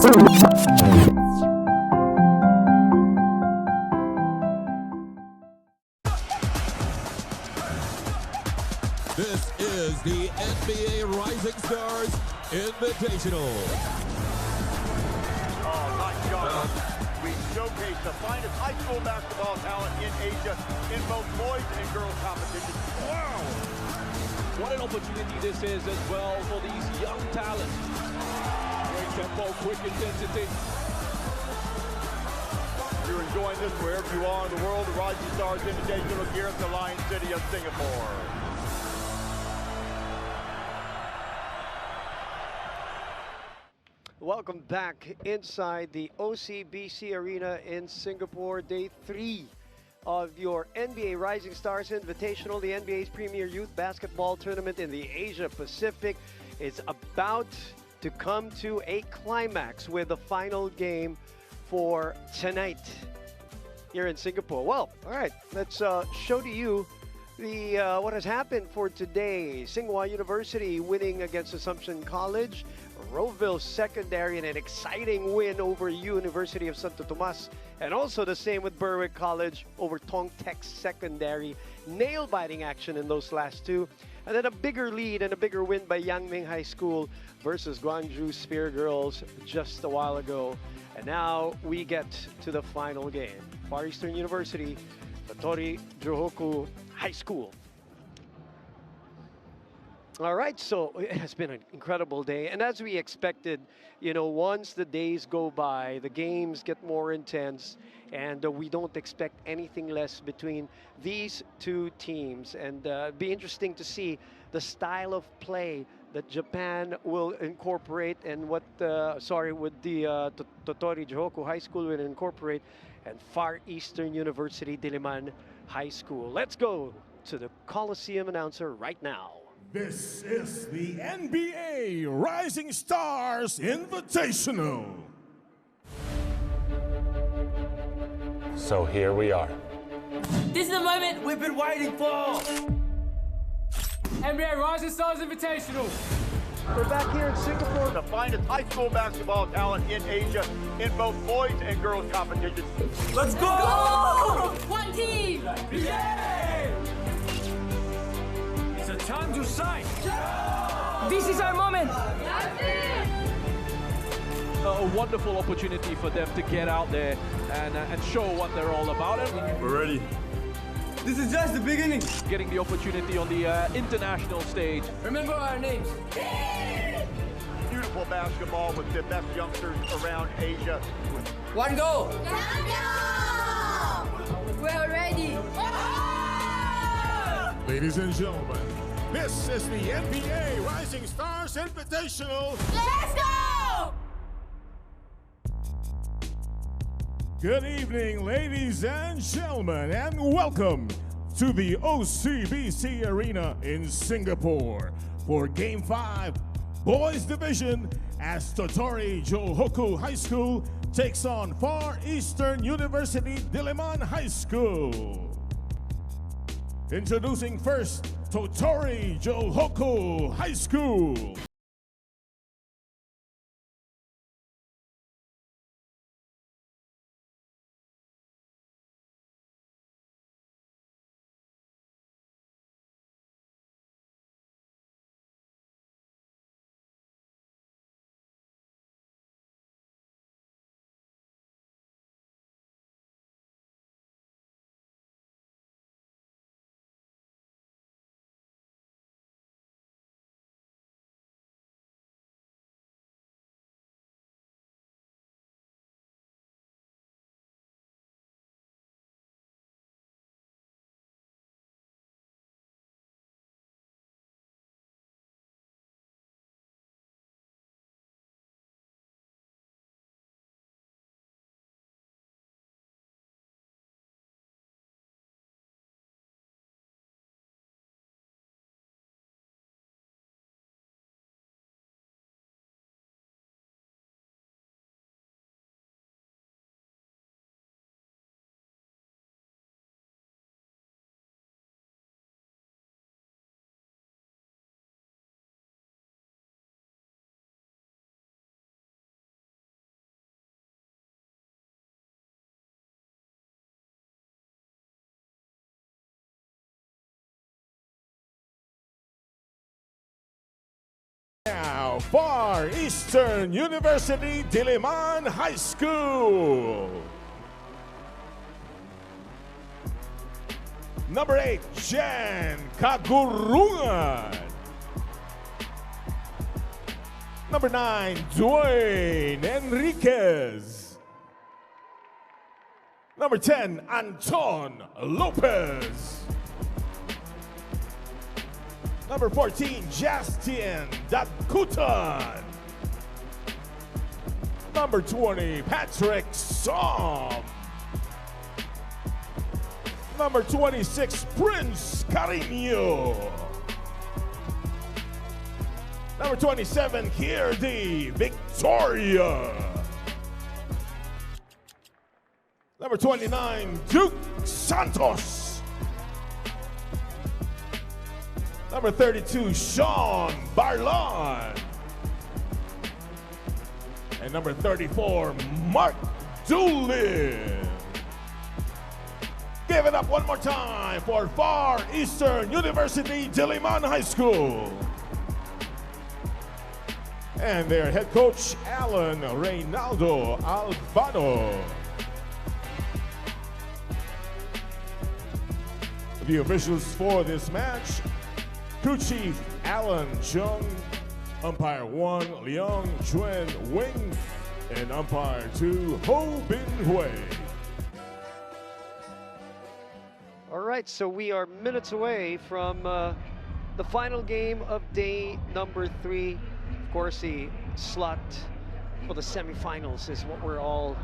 This is the NBA Rising Stars Invitational. Oh, nice job. We showcase the finest high school basketball talent in Asia in both boys and girls competitions. Wow! What an opportunity this is as well for these young talents. Great tempo, quick intensity. If you're enjoying this wherever you are in the world, the Rising Stars Invitational here at the Lion City of Singapore. Welcome back inside the OCBC Arena in Singapore, day 3 of your NBA Rising Stars Invitational, the NBA's premier youth basketball tournament in the Asia Pacific. Is about to come to a climax with the final game for tonight here in Singapore. Well, all right, let's show to you the what has happened for today. Tsinghua University winning against Assumption College. Roville Secondary in an exciting win over University of Santo Tomas, and also the same with Berwick College over Tong Tech Secondary. Nail-biting action in those last two, and then a bigger lead and a bigger win by Yangming High School versus Gwangju Spear Girls just a while ago. And now we get to the final game. Far Eastern University,鳥取城北High School. All right, so it has been an incredible day. And as we expected, you know, once the days go by, the games get more intense, and we don't expect anything less between these two teams. And it'd be interesting to see the style of play that Japan will incorporate, and what, with the Totori Jihoku High School will incorporate, and Far Eastern University Diliman High School. Let's go to the Coliseum announcer right now. This is the NBA Rising Stars Invitational. So here we are. This is the moment we've been waiting for. NBA Rising Stars Invitational. We're back here in Singapore. The finest high school basketball talent in Asia in both boys and girls competitions. Let's go! One team! Yeah! It's a time to shine. This is our moment. A wonderful opportunity for them to get out there and show what they're all about. We're ready. This is just the beginning. Getting the opportunity on the international stage. Remember our names. Beautiful basketball with the best youngsters around Asia. One goal. We're ready. Ladies and gentlemen, this is the NBA Rising Stars Invitational. Let's go! Good evening, ladies and gentlemen, and welcome to the OCBC Arena in Singapore for Game 5 Boys Division as Totori Jihoku High School takes on Far Eastern University Diliman High School. Introducing first, Totori Jihoku High School. Far Eastern University Diliman High School. Number 8, Jan Kagurungan. Number 9, Dwayne Enriquez. Number 10, Anton Lopez. Number 14, Justin Dakutan. Number 20, Patrick Som. Number 26, Prince Carino. Number 27, Kirdi Victoria. Number 29, Duke Santos. Number 32, Sean Barlon. And number 34, Mark Doolin. Give it up one more time for Far Eastern University Diliman High School. And their head coach, Alan Reynaldo Albano. The officials for this match, crew chief Alan Chung, umpire 1 Leong Chuen Wing, and umpire 2 Ho Bin Hui. All right, so we are minutes away from the final game of day number 3. Of course, the slot for the semifinals is what we're all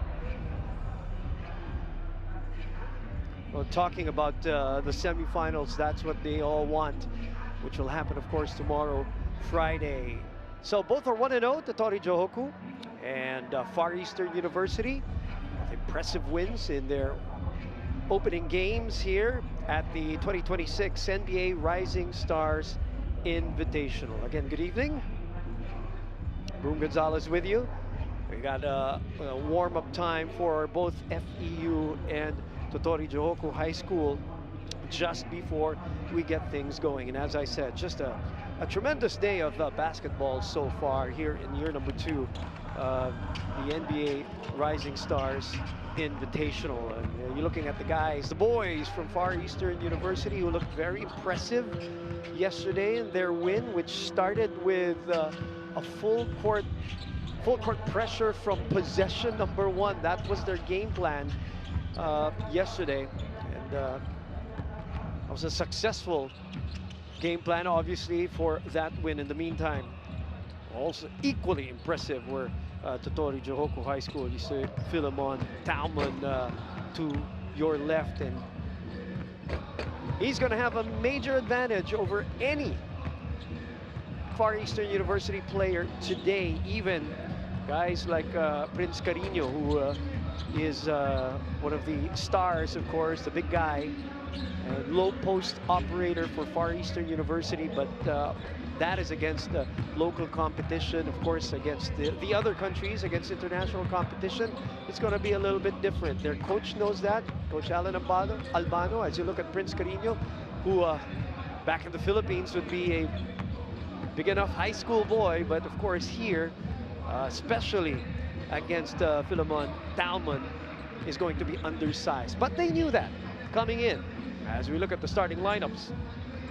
talking about. The semifinals, that's what they all want, which will happen, of course, tomorrow, Friday. So both are 1-0, Totori Johoku and Far Eastern University, with impressive wins in their opening games here at the 2026 NBA Rising Stars Invitational. Again, good evening. Broom Gonzalez with you. We got a warm-up time for both FEU and Totori Johoku High School just before we get things going. And as I said, just a tremendous day of basketball so far here in year number 2 of the NBA Rising Stars Invitational. And you're looking at the guys, the boys from Far Eastern University, who looked very impressive yesterday in their win, which started with a full court pressure from possession number 1. That was their game plan yesterday, and it was a successful game plan, obviously, for that win. In the meantime, also equally impressive were Totori Johoku High School. You see Philemon Talman to your left, and he's going to have a major advantage over any Far Eastern University player today, even guys like Prince Carino, who is one of the stars, of course, the big guy, and low post operator for Far Eastern University, but that is against the local competition. Of course, against the other countries, against international competition, it's going to be a little bit different. Their coach knows that, Coach Alan Albano. As you look at Prince Carino, who back in the Philippines would be a big enough high school boy, but of course here, especially against Philemon Talman, is going to be undersized. But they knew that coming in. As we look at the starting lineups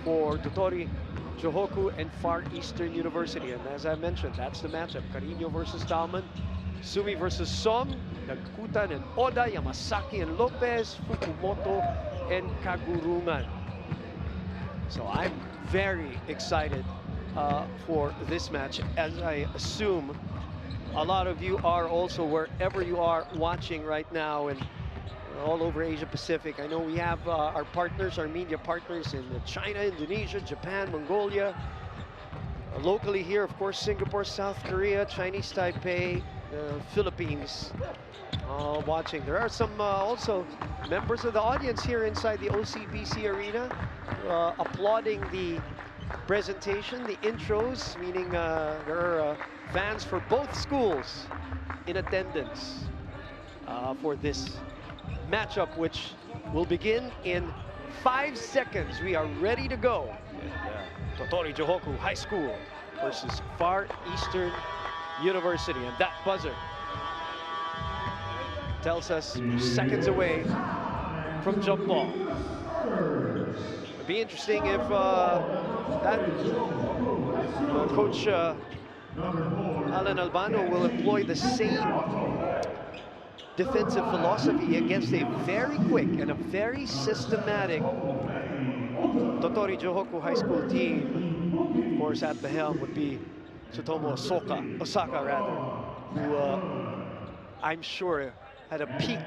for Totori Johoku and Far Eastern University, and as I mentioned, that's the matchup: Carino versus Talman, Sumi versus Som, Nagkutan and Oda, Yamasaki and Lopez, Fukumoto and Kagurungan. So I'm very excited for this match, as I assume a lot of you are also, wherever you are watching right now and all over Asia Pacific. I know we have our partners, our media partners in China, Indonesia, Japan, Mongolia. Locally here, of course, Singapore, South Korea, Chinese Taipei, Philippines watching. There are some also members of the audience here inside the OCBC Arena applauding the presentation, the intros, meaning there are fans for both schools in attendance for this matchup, which will begin in 5 seconds. We are ready to go. Totori Johoku High School versus Far Eastern University. And that buzzer tells us we're seconds away from jump ball. It'd be interesting if Coach Alan Albano will employ the same defensive philosophy against a very quick and a very systematic Totori Johoku High School team. Of course, at the helm would be Tsutomu Osaka, who I'm sure had a peek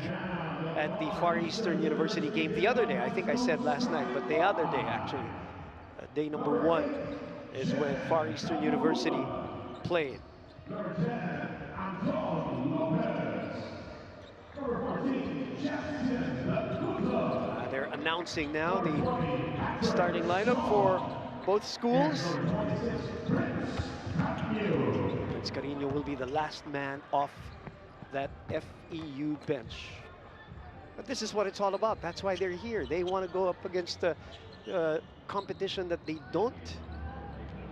at the Far Eastern University game the other day. I think I said last night, but the other day actually. Day number 1 is when Far Eastern University played. They're announcing now the starting lineup for both schools. Prince Carino will be the last man off that FEU bench. But this is what it's all about. That's why they're here. They want to go up against a competition that they don't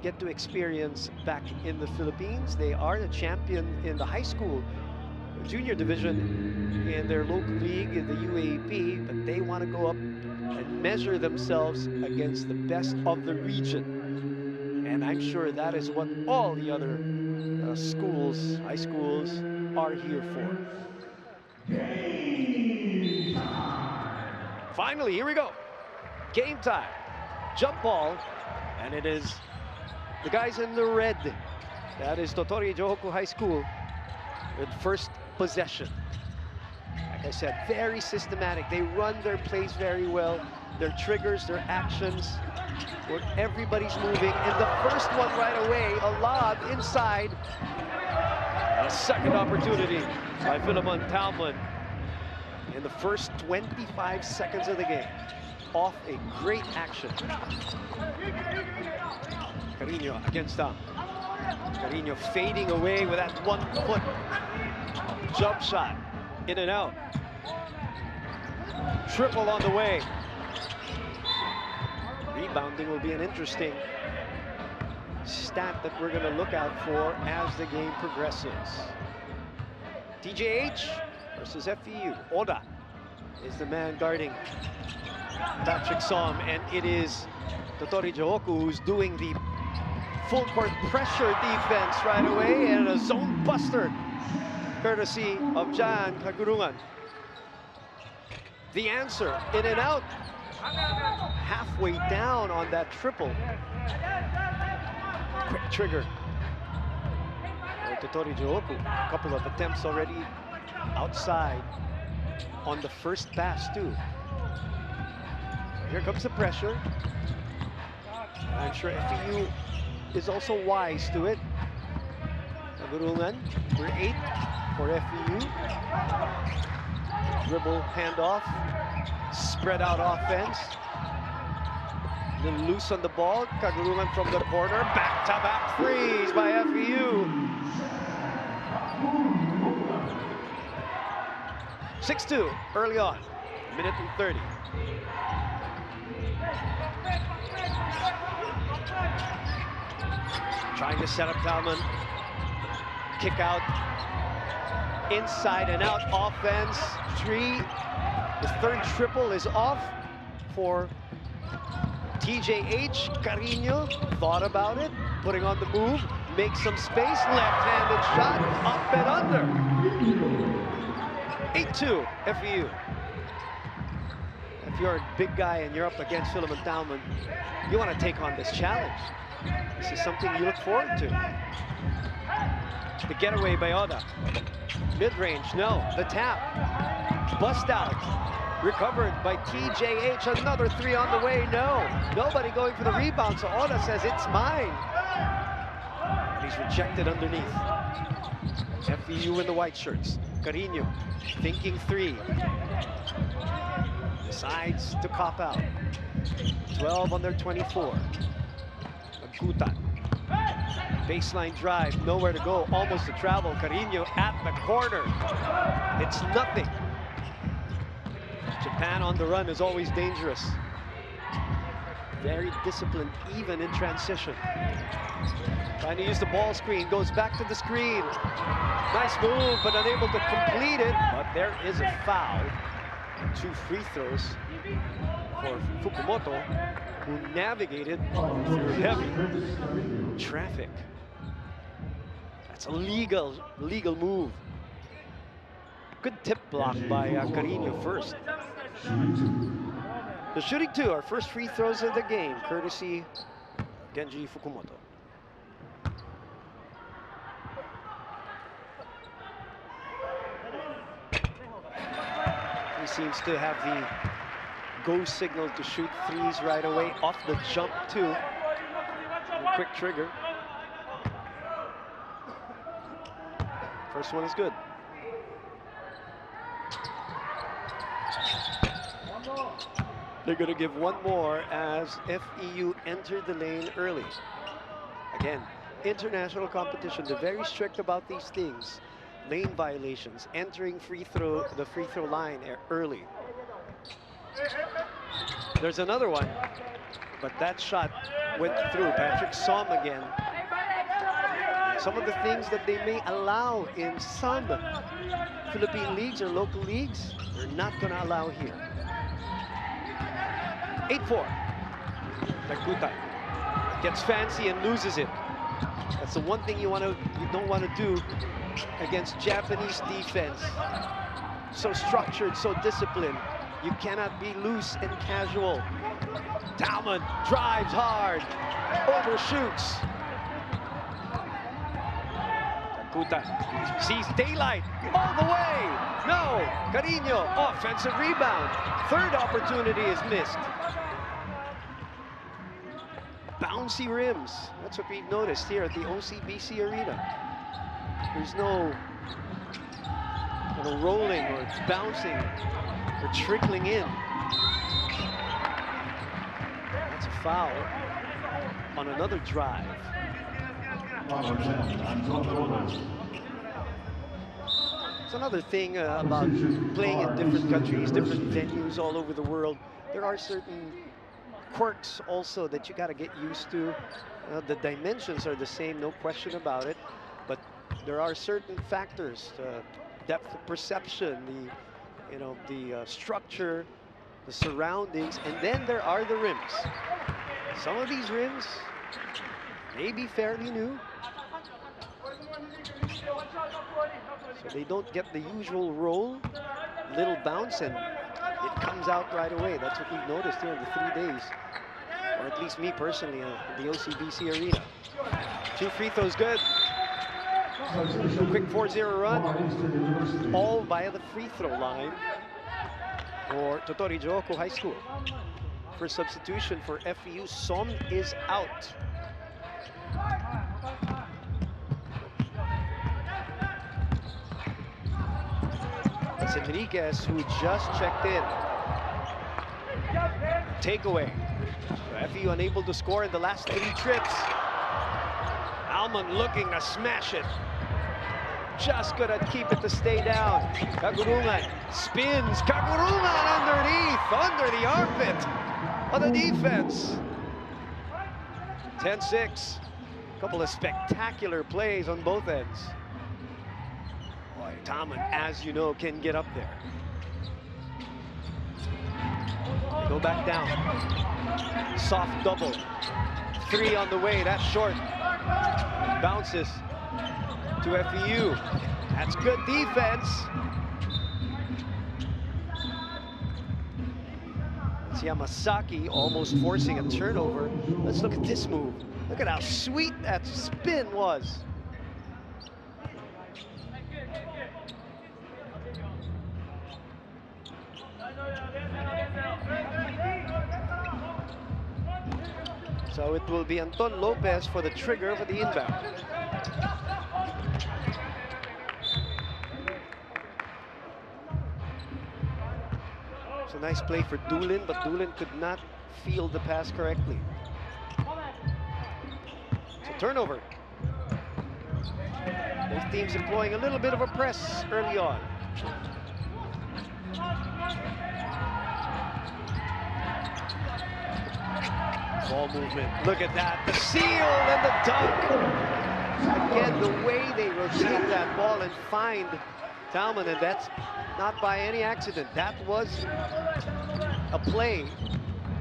get to experience back in the Philippines. They are the champion in the high school junior division in their local league in the UAP, but they want to go up and measure themselves against the best of the region. And I'm sure that is what all the other schools, high schools, are here for. Finally, here we go. Game time. Jump ball, and it is the guys in the red. That is Totori Johoku High School with first possession. Like I said, very systematic. They run their plays very well. Their triggers, their actions, where everybody's moving. And the first one right away, a lob inside. And a second opportunity by Philemon Talman in the first 25 seconds of the game. Off a great action. Carino against them. Carino fading away with that 1-foot jump shot. In and out. Triple on the way. Rebounding will be an interesting stat that we're going to look out for as the game progresses. TJH versus FEU. Oda is the man guarding Patrick Som, and it is Totori Johoku who's doing the full court pressure defense right away, and a zone buster courtesy of Jan Kagurungan. The answer, in and out. Halfway down on that triple. Quick trigger. Totori Johoku, a couple of attempts already outside on the first pass too. Here comes the pressure. I'm sure FEU is also wise to it. Kagurungan, number 8 for FEU. Dribble, handoff, spread out offense. Then loose on the ball. Kagurungan from the corner. Back-to-back threes by FEU. 6-2 early on. Minute and 30. Trying to set up Talman. Kick out. Inside and out offense. 3. The third triple is off for TJH. Carino thought about it, putting on the move, makes some space, left-handed shot, up and under. 8-2, FEU. If you're a big guy and you're up against Philemon Talman, you want to take on this challenge. This is something you look forward to. The getaway by Oda. Mid-range, no. The tap. Bust out. Recovered by TJH. Another 3 on the way, no. Nobody going for the rebound, so Oda says, it's mine. And he's rejected underneath. FEU in the white shirts. Carino thinking 3. Decides to cop out. 12 on their 24. Agutan. Baseline drive, nowhere to go, almost to travel. Carino at the corner. It's nothing. Japan on the run is always dangerous. Very disciplined, even in transition. Trying to use the ball screen, goes back to the screen. Nice move, but unable to complete it. But there is a foul. 2 free throws for Fukumoto, who navigated through heavy traffic. That's a legal move. Good tip block by Carino first. The shooting 2, our first free throws of the game, courtesy Genji Fukumoto. He seems to have the go signal to shoot threes right away, off the jump too. Quick trigger. First one is good. They're going to give one more as FEU entered the lane early. Again, international competition, they're very strict about these things. Lane violations, entering the free throw line early. There's another one, but that shot went through. Patrick saw him again. Some of the things that they may allow in some Philippine leagues or local leagues, they're not going to allow here. 8-4. Takutai gets fancy and loses it. That's the one thing you don't want to do against Japanese defense. So structured, so disciplined. You cannot be loose and casual. Talman drives hard, overshoots. Takutai sees daylight all the way. No, Carino, offensive rebound. Third opportunity is missed. Bouncy rims. That's what we've noticed here at the OCBC Arena. There's no rolling or bouncing or trickling in. That's a foul on another drive. It's another thing about playing in different countries, different venues all over the world. There are certain quirks also that you got to get used to. The dimensions are the same, no question about it, but there are certain factors, depth of perception, the structure, the surroundings, and then there are the rims. Some of these rims may be fairly new, so they don't get the usual roll, little bounce, and it comes out right away. That's what we've noticed here in the 3 days, or at least me personally, the OCBC Arena. 2 free throws good. Quick 4-0 run, all via the free throw line for鳥取城北High School. First substitution for FEU, Som is out. That's Enriquez, who just checked in. Takeaway. So FEU unable to score in the last 3 trips. Alman looking to smash it. Just gonna keep it to stay down. Kagurungan spins. Kagurungan underneath, under the armpit of the defense. 10-6. Couple of spectacular plays on both ends. Boy, Talman, as you know, can get up there. They go back down. Soft double. 3 on the way, that's short. Bounces to FEU. That's good defense. It's Yamasaki almost forcing a turnover. Let's look at this move. Look at how sweet that spin was. So it will be Anton Lopez for the trigger for the inbound. It's a nice play for Dulin, but Dulin could not field the pass correctly. So turnover. Both teams employing a little bit of a press early on. Ball movement. Look at that. The seal and the dunk. Again, the way they rotate that ball and find Talman, and that's not by any accident. That was a play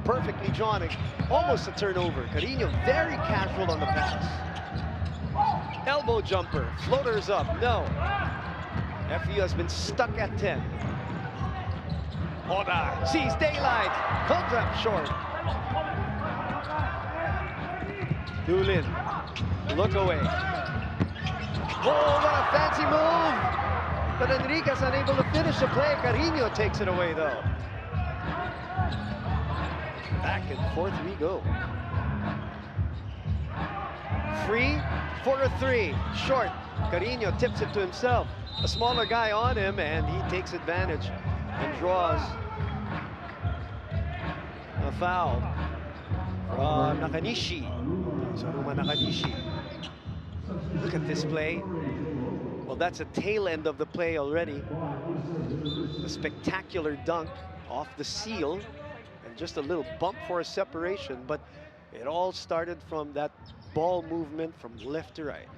perfectly drawn, almost a turnover. Carino very casual on the pass. Elbow jumper, floaters up, no. FEU has been stuck at 10. Oda sees daylight, comes up short. Dulin, look away. Oh, what a fancy move! But Enriquez unable to finish the play. Carino takes it away though. Back and forth we go. Free for a three. Short. Carino tips it to himself. A smaller guy on him, and he takes advantage and draws a foul from Nakanishi. Saruma Nakanishi. Look at this play. Well, that's a tail end of the play already. A spectacular dunk off the seal, and just a little bump for a separation, but it all started from that ball movement from left to right.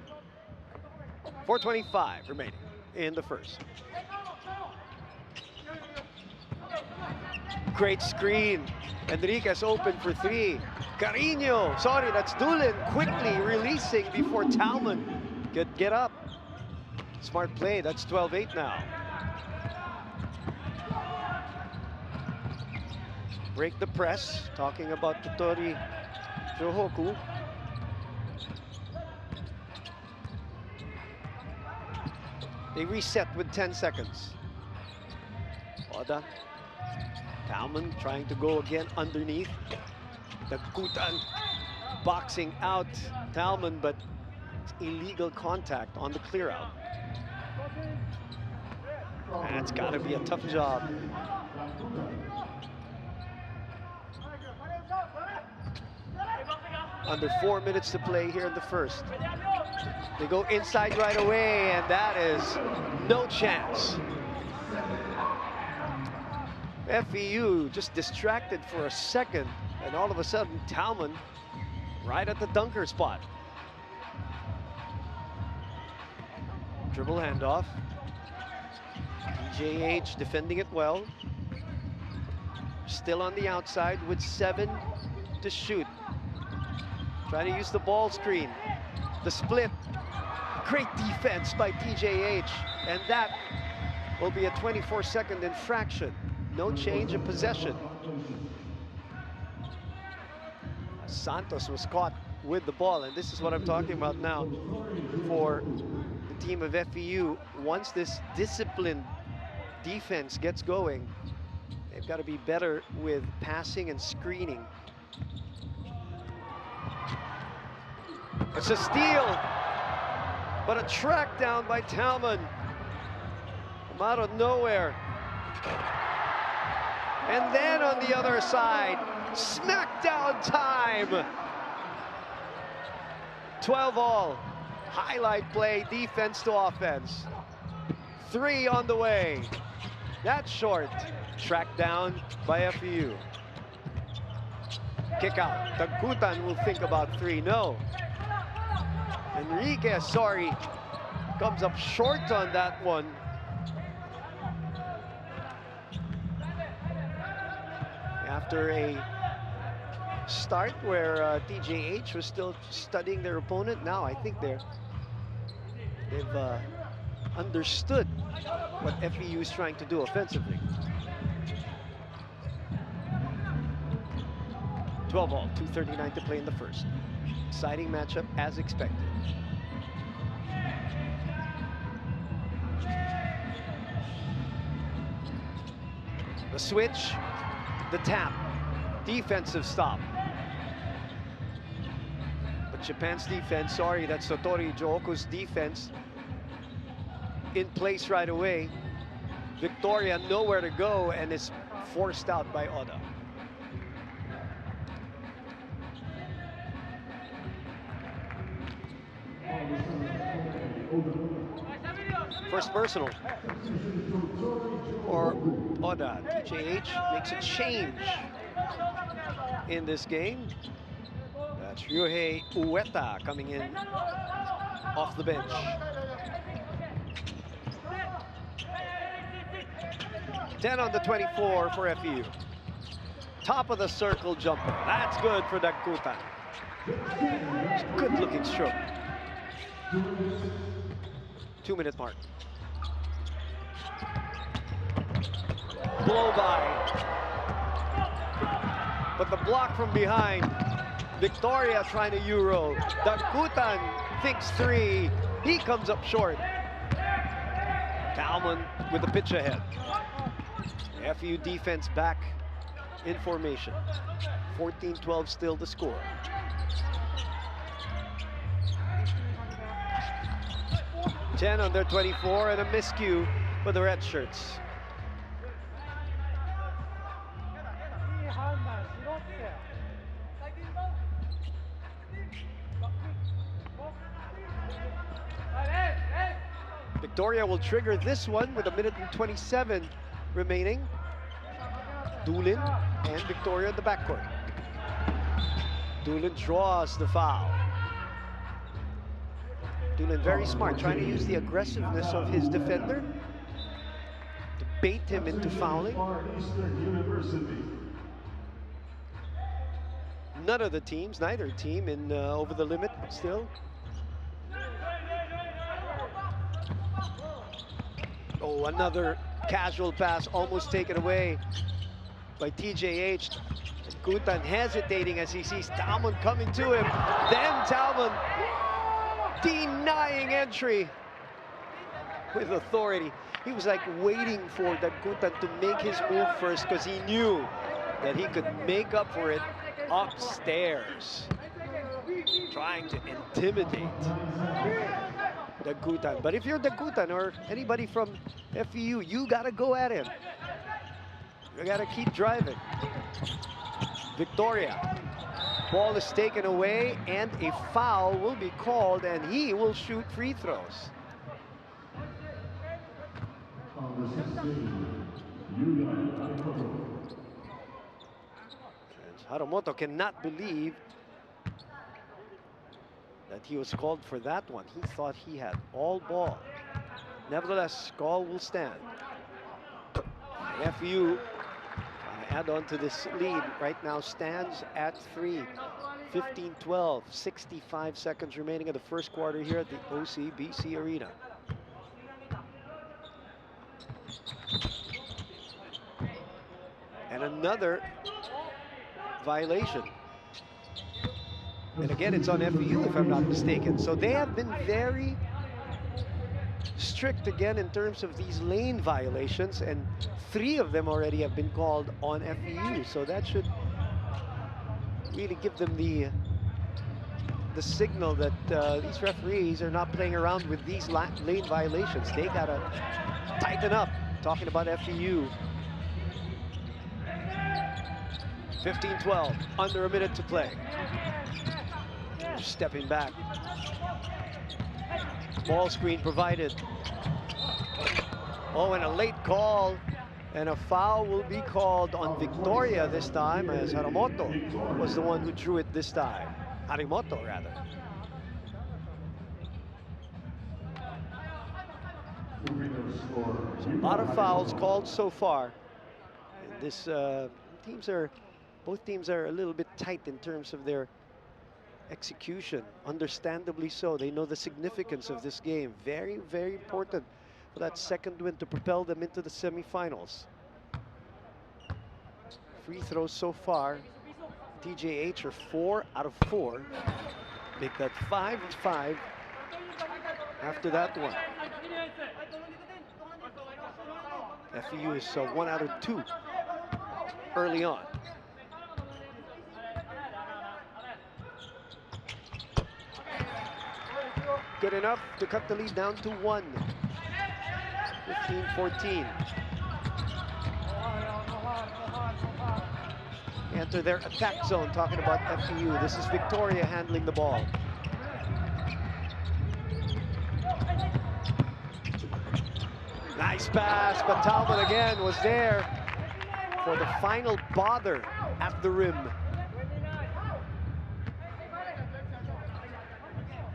4:25 remaining in the first. Great screen. Enriquez open for three. Carino, sorry, that's Dulin quickly releasing before Talman could get up. Smart play, that's 12-8 now. Break the press, talking about Totori Johoku. They reset with 10 seconds. Oda. Talman trying to go again underneath. The Kutan boxing out Talman, but it's illegal contact on the clear out. That's got to be a tough job. Under 4 minutes to play here in the first. They go inside right away, and that is no chance. FEU just distracted for a second, and all of a sudden, Talman right at the dunker spot. Dribble handoff. TJH defending it well. Still on the outside with 7 to shoot. Trying to use the ball screen. The split. Great defense by TJH. And that will be a 24-second infraction. No change in possession. Santos was caught with the ball, and this is what I'm talking about now for the team of FEU. Once this disciplined defense gets going, they've got to be better with passing and screening. It's a steal, but a track down by Talman from out of nowhere. And then on the other side, smackdown time. 12 all. Highlight play, defense to offense. 3 on the way. That's short. Tracked down by FEU. Kick out. Tagutan will think about 3. No. Enriquez, sorry, comes up short on that one. After a start where TJH was still studying their opponent, now I think they've understood what FEU is trying to do offensively. 12 all, 2:39 to play in the first. Exciting matchup as expected. The switch, the tap, defensive stop. But Japan's defense, sorry, that's Totori Johoku's defense, in place right away. Victoria nowhere to go and is forced out by Oda. First personal for Oda. TJH makes a change in this game. That's Ryohei Ueta coming in off the bench. Ten on the 24 for FEU. Top of the circle jumper. That's good for Dagutan. Good looking stroke. 2-minute mark. Blow by. But the block from behind. Victoria trying to Euro. Dagutan thinks three. He comes up short. Talman with the pitch ahead. FEU defense back in formation. 14-12 still the score. Ten on their 24 and a miscue for the red shirts. Victoria will trigger this one with 1:27 remaining. Dulin and Victoria in the backcourt. Dulin draws the foul. Dulin very smart, trying to use the aggressiveness of his defender to bait him into fouling. None of the teams, neither team in over the limit still. Oh, another casual pass almost taken away by TJH. Gutan hesitating as he sees Talman coming to him. Then Talman denying entry with authority. He was like waiting for Dagutan to make his move first because he knew that he could make up for it upstairs. Trying to intimidate Dagutan. But if you're Dagutan or anybody from FEU, you gotta go at him. You gotta keep driving. Victoria. Ball is taken away and a foul will be called and he will shoot free throws. Haramoto cannot believe that he was called for that one. He thought he had all ball. Nevertheless, call will stand. FEU add on to this lead right now stands at 3. 15-12, 65 seconds remaining of the first quarter here at the OCBC Arena. And another violation. And again, it's on FEU if I'm not mistaken. So they have been very strict again in terms of these lane violations, and 3 of them already have been called on FEU. So that should really give them the signal that these referees are not playing around with these lane violations. They gotta tighten up. Talking about FEU. 15-12, under a minute to play. Stepping back. Ball screen provided. Oh, and a late call. And a foul will be called on Victoria this time, as Haramoto was the one who drew it this time. Harimoto, rather. So a lot of fouls called so far. And this both teams are a little bit tight in terms of their execution. Understandably so. They know the significance of this game. Very, very important for that second win to propel them into the semifinals. Free throws so far, TJH are 4 out of 4. Make that 5-5 after that one. FEU is 1 out of 2 early on. Good enough to cut the lead down to 1. 15-14. Enter their attack zone, talking about FEU. This is Victoria handling the ball. Nice pass, but Talman again was there for the final bother at the rim.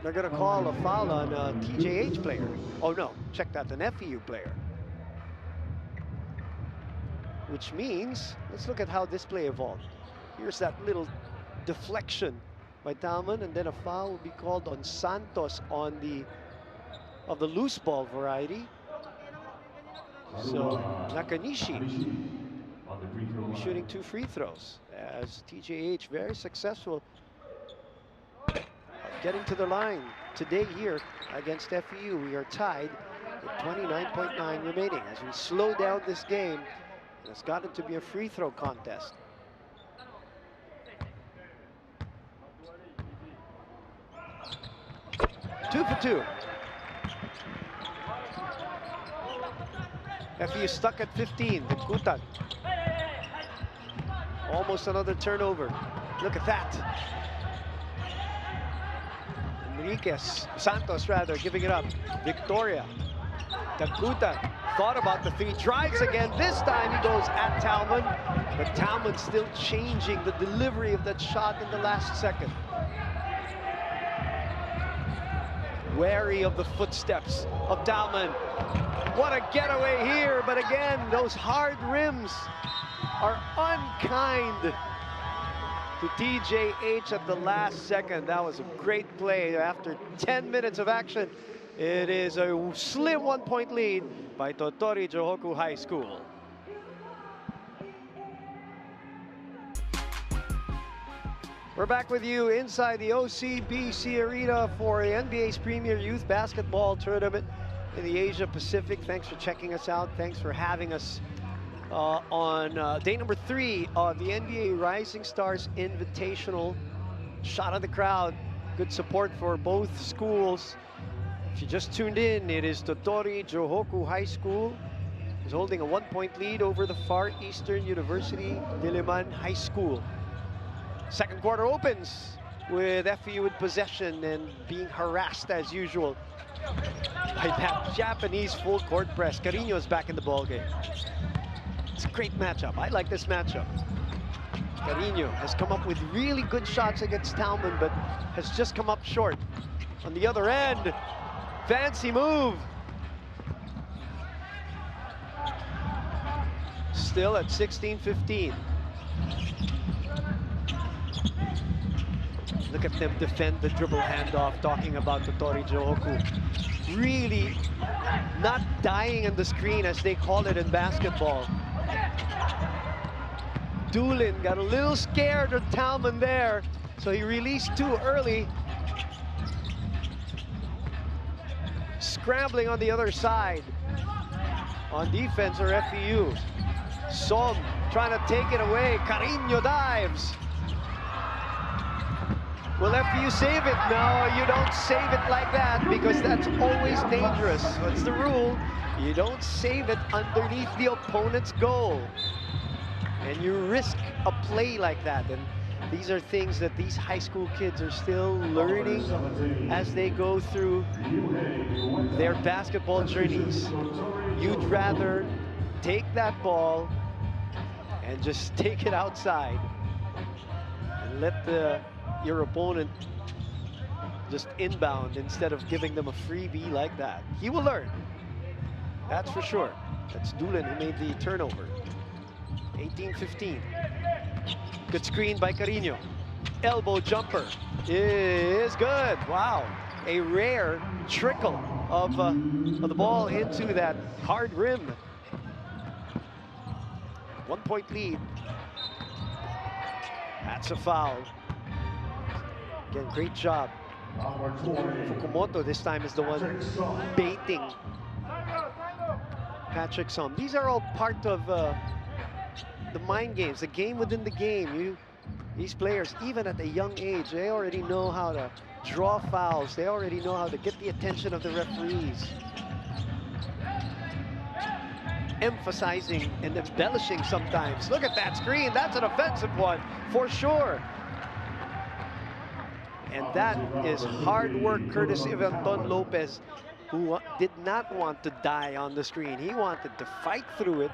They're going to call a foul on a TJH player. Oh no, check that, an FEU player. Which means, let's look at how this play evolved. Here's that little deflection by Talman, and then a foul will be called on Santos of the loose ball variety. So Nakanishi will be shooting 2 free throws as TJH very successful getting to the line today here against FEU. We are tied with 29.9 remaining as we slow down this game. It's gotten to be a free throw contest. Two for two. FEU stuck at 15. The Kutan. Almost another turnover. Look at that. Santos rather, giving it up. Victoria. Takuta thought about the 3, drives again. This time he goes at Talman, but Talman still changing the delivery of that shot in the last second. Wary of the footsteps of Talman. What a getaway here, but again, those hard rims are unkind to TJH at the last second. That was a great play. After 10 minutes of action, it is a slim 1-point lead by鳥取城北High School. We're back with you inside the OCBC Arena for the NBA's Premier Youth Basketball Tournament in the Asia Pacific. Thanks for checking us out. Thanks for having us on day number 3 of the NBA Rising Stars Invitational. Shot of the crowd. Good support for both schools. If you just tuned in, it is鳥取城北High School is holding a 1-point lead over the Far Eastern University Diliman High School. Second quarter opens with FEU in possession and being harassed as usual by that Japanese full court press. Carino is back in the ballgame. It's a great matchup. I like this matchup. Carino has come up with really good shots against Talman, but has just come up short. On the other end, fancy move. Still at 16-15. Look at them defend the dribble handoff, talking about鳥取城北. Really not dying in the screen, as they call it in basketball. Doolin got a little scared of Talman there, so he released too early. Scrambling on the other side. On defense are FEU. Som trying to take it away. Carino dives. Will FEU save it? No, you don't save it like that, because that's always dangerous. What's the rule? You don't save it underneath the opponent's goal. And you risk a play like that. And these are things that these high school kids are still learning as they go through their basketball journeys. You'd rather take that ball and just take it outside and let your opponent just inbound instead of giving them a freebie like that. He will learn, that's for sure. That's Doolin who made the turnover. 18-15. Good screen by Carino. Elbow jumper is good. Wow, a rare trickle of the ball into that hard rim. 1-point lead. That's a foul. Again, great job. Fukumoto this time is the one baiting Patrick Som. These are all part of the mind games, the game within the game. These players, even at a young age, they already know how to draw fouls. They already know how to get the attention of the referees. Emphasizing and embellishing sometimes. Look at that screen. That's an offensive one for sure. And that is hard work courtesy of Anton Lopez, who did not want to die on the screen. He wanted to fight through it.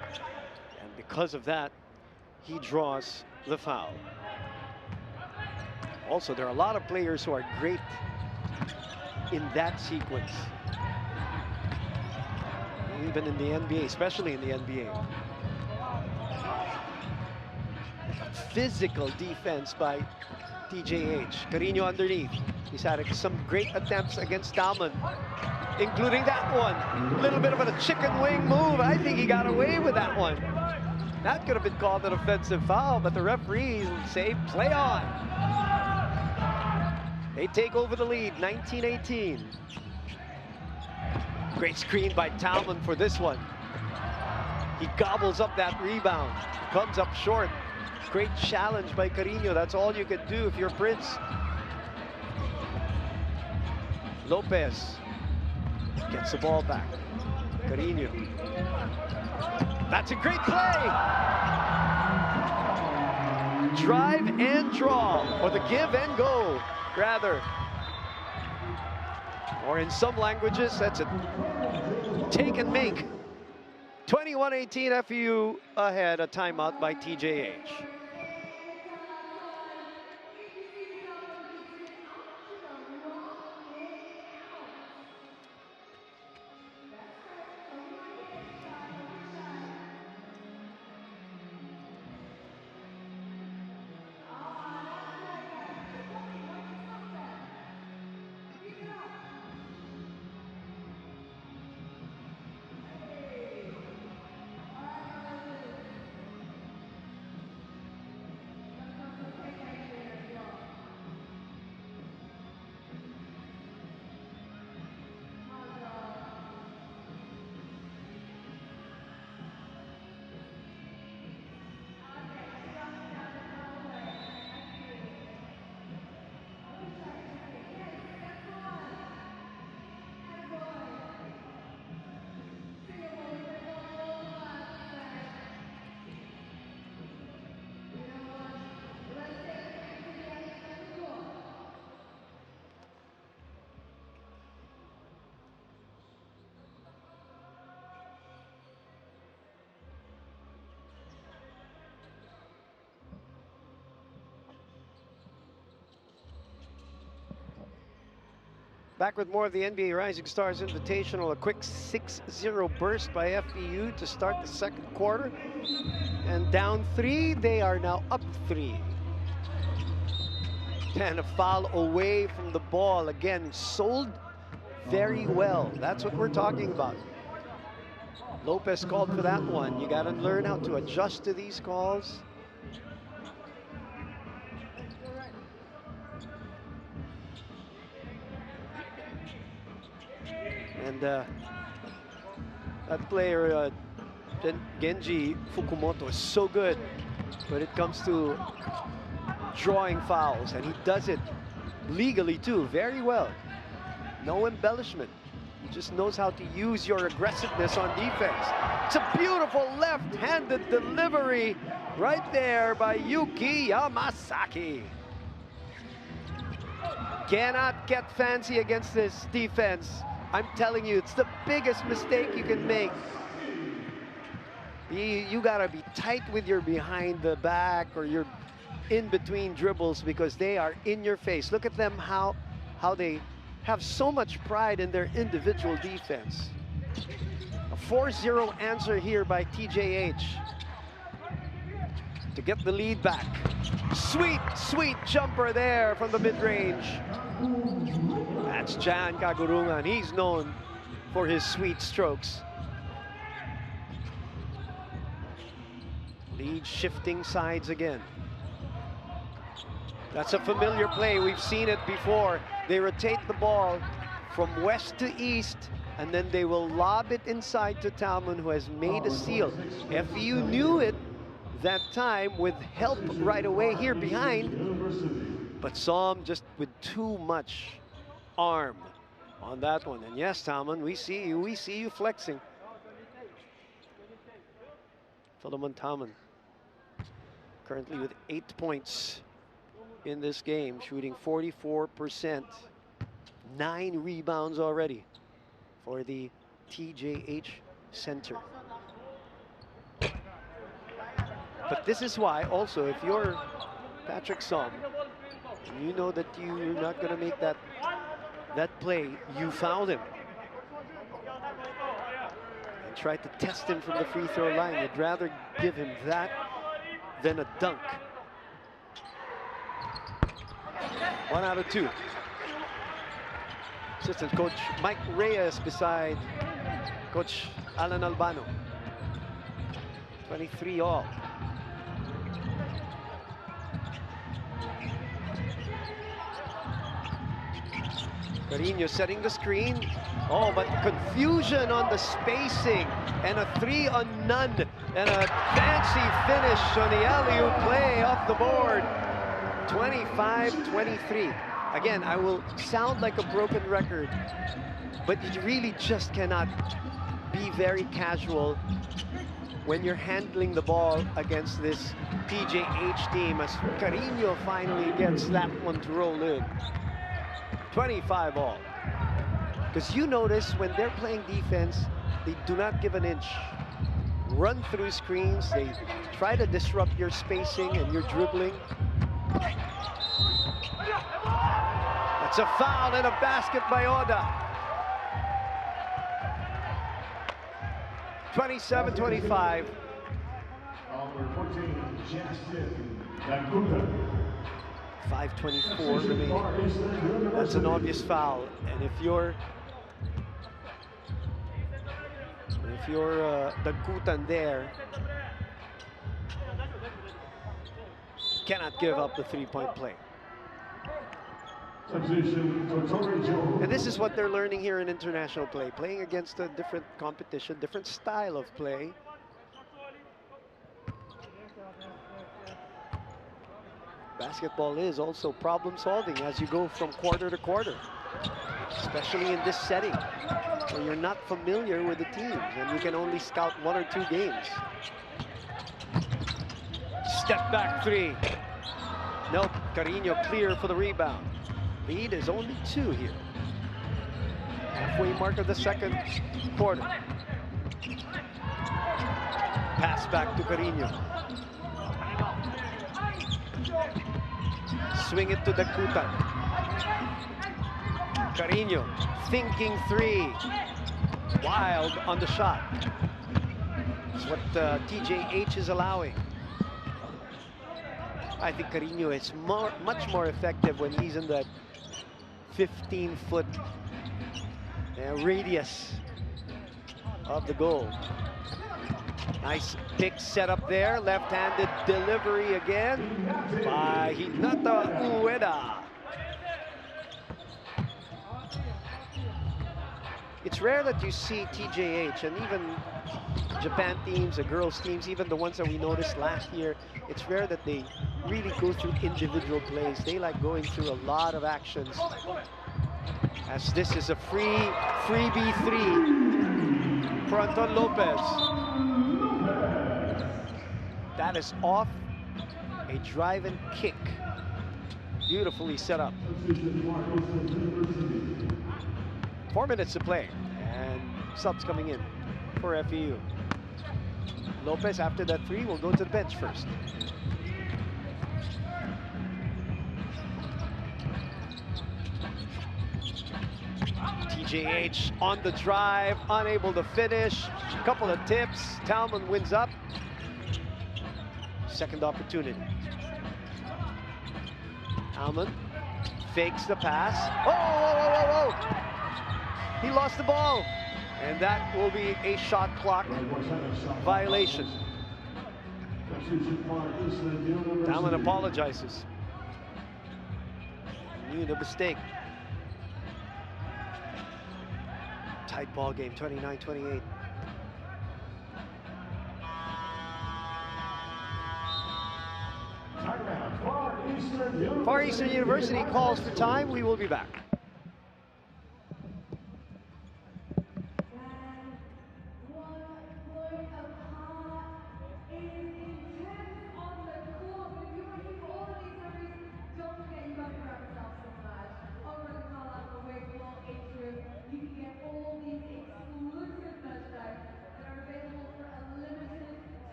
And because of that, he draws the foul. Also, there are a lot of players who are great in that sequence. Even in the NBA, especially in the NBA. Physical defense by TJH. Carino underneath. He's had some great attempts against Talman, including that one. A little bit of a chicken wing move. I think he got away with that one. That could have been called an offensive foul, but the referees say play on. They take over the lead, 19-18. Great screen by Talman for this one. He gobbles up that rebound, comes up short. Great challenge by Carino. That's all you can do if you're Prince. Lopez gets the ball back. Carino. That's a great play. Drive and draw, or the give and go, rather. Or in some languages, that's a take and make. 21-18 FEU ahead, a timeout by TJH. Back with more of the NBA Rising Stars Invitational. A quick 6-0 burst by FEU to start the second quarter. And down 3, they are now up 3. And a foul away from the ball. Again, sold very well. That's what we're talking about. Lopez called for that one. You got to learn how to adjust to these calls. And that player, Genji Fukumoto, is so good when it comes to drawing fouls. And he does it legally too, very well. No embellishment. He just knows how to use your aggressiveness on defense. It's a beautiful left-handed delivery right there by Yuki Yamasaki. Cannot get fancy against this defense. I'm telling you, it's the biggest mistake you can make. You gotta be tight with your behind the back or your in-between dribbles because they are in your face. Look at them, how they have so much pride in their individual defense. A 4-0 answer here by TJH to get the lead back. Sweet, sweet jumper there from the mid-range. That's Jan Kagurungan. He's known for his sweet strokes. Lead shifting sides again. That's a familiar play. We've seen it before. They rotate the ball from west to east, and then they will lob it inside to Talman, who has made a steal. FEU knew it that time with help right away here behind, but saw him just with too much arm on that one. And yes, Talman, we see you flexing. Philemon Talman currently with 8 points in this game, shooting 44%, 9 rebounds already for the TJH center. But this is why also, if you're Patrick Som, you know that you're not going to make that that play, you fouled him. And tried to test him from the free throw line. You'd rather give him that than a dunk. 1 out of 2. Assistant coach Mike Reyes beside coach Alan Albano. 23 all. Carino setting the screen. Oh, but confusion on the spacing. And a 3 on none. And a fancy finish on the alley-oop play off the board. 25-23. Again, I will sound like a broken record, but you really just cannot be very casual when you're handling the ball against this PJH team, as Carino finally gets that one to roll in. 25 all. Because you notice when they're playing defense, they do not give an inch. Run through screens, they try to disrupt your spacing and your dribbling. That's a foul and a basket by Oda. 27-25. 5:24 remaining. That's an obvious foul, and if you're Dagutan there, cannot give up the 3-point play. And this is what they're learning here in international play, playing against a different competition, different style of play. Basketball is also problem solving as you go from quarter to quarter, especially in this setting where you're not familiar with the teams and you can only scout 1 or 2 games. Step back 3. Nope, Carino clear for the rebound. Lead is only 2 here. Halfway mark of the second quarter. Pass back to Carino. Swing it to Dagutan. Carino thinking 3. Wild on the shot. That's what TJH is allowing. I think Carino is much more effective when he's in that 15-foot radius of the goal. Nice pick set up there. Left-handed delivery again by Hinata Ueda. It's rare that you see TJH and even Japan teams, the girls teams, even the ones that we noticed last year, it's rare that they really go through individual plays. They like going through a lot of actions. As this is a freebie 3 for Anton Lopez. That is off a drive and kick. Beautifully set up. 4 minutes to play, and subs coming in for FEU. Lopez, after that 3, will go to the bench first. TJH on the drive, unable to finish. Couple of tips. Talman wins up. Second opportunity. Talman fakes the pass. Oh, whoa, whoa, whoa, whoa. He lost the ball. And that will be a shot clock violation. Talman apologizes. Knew the mistake. Tight ball game, 29-28. Far Eastern University calls for time. We will be back.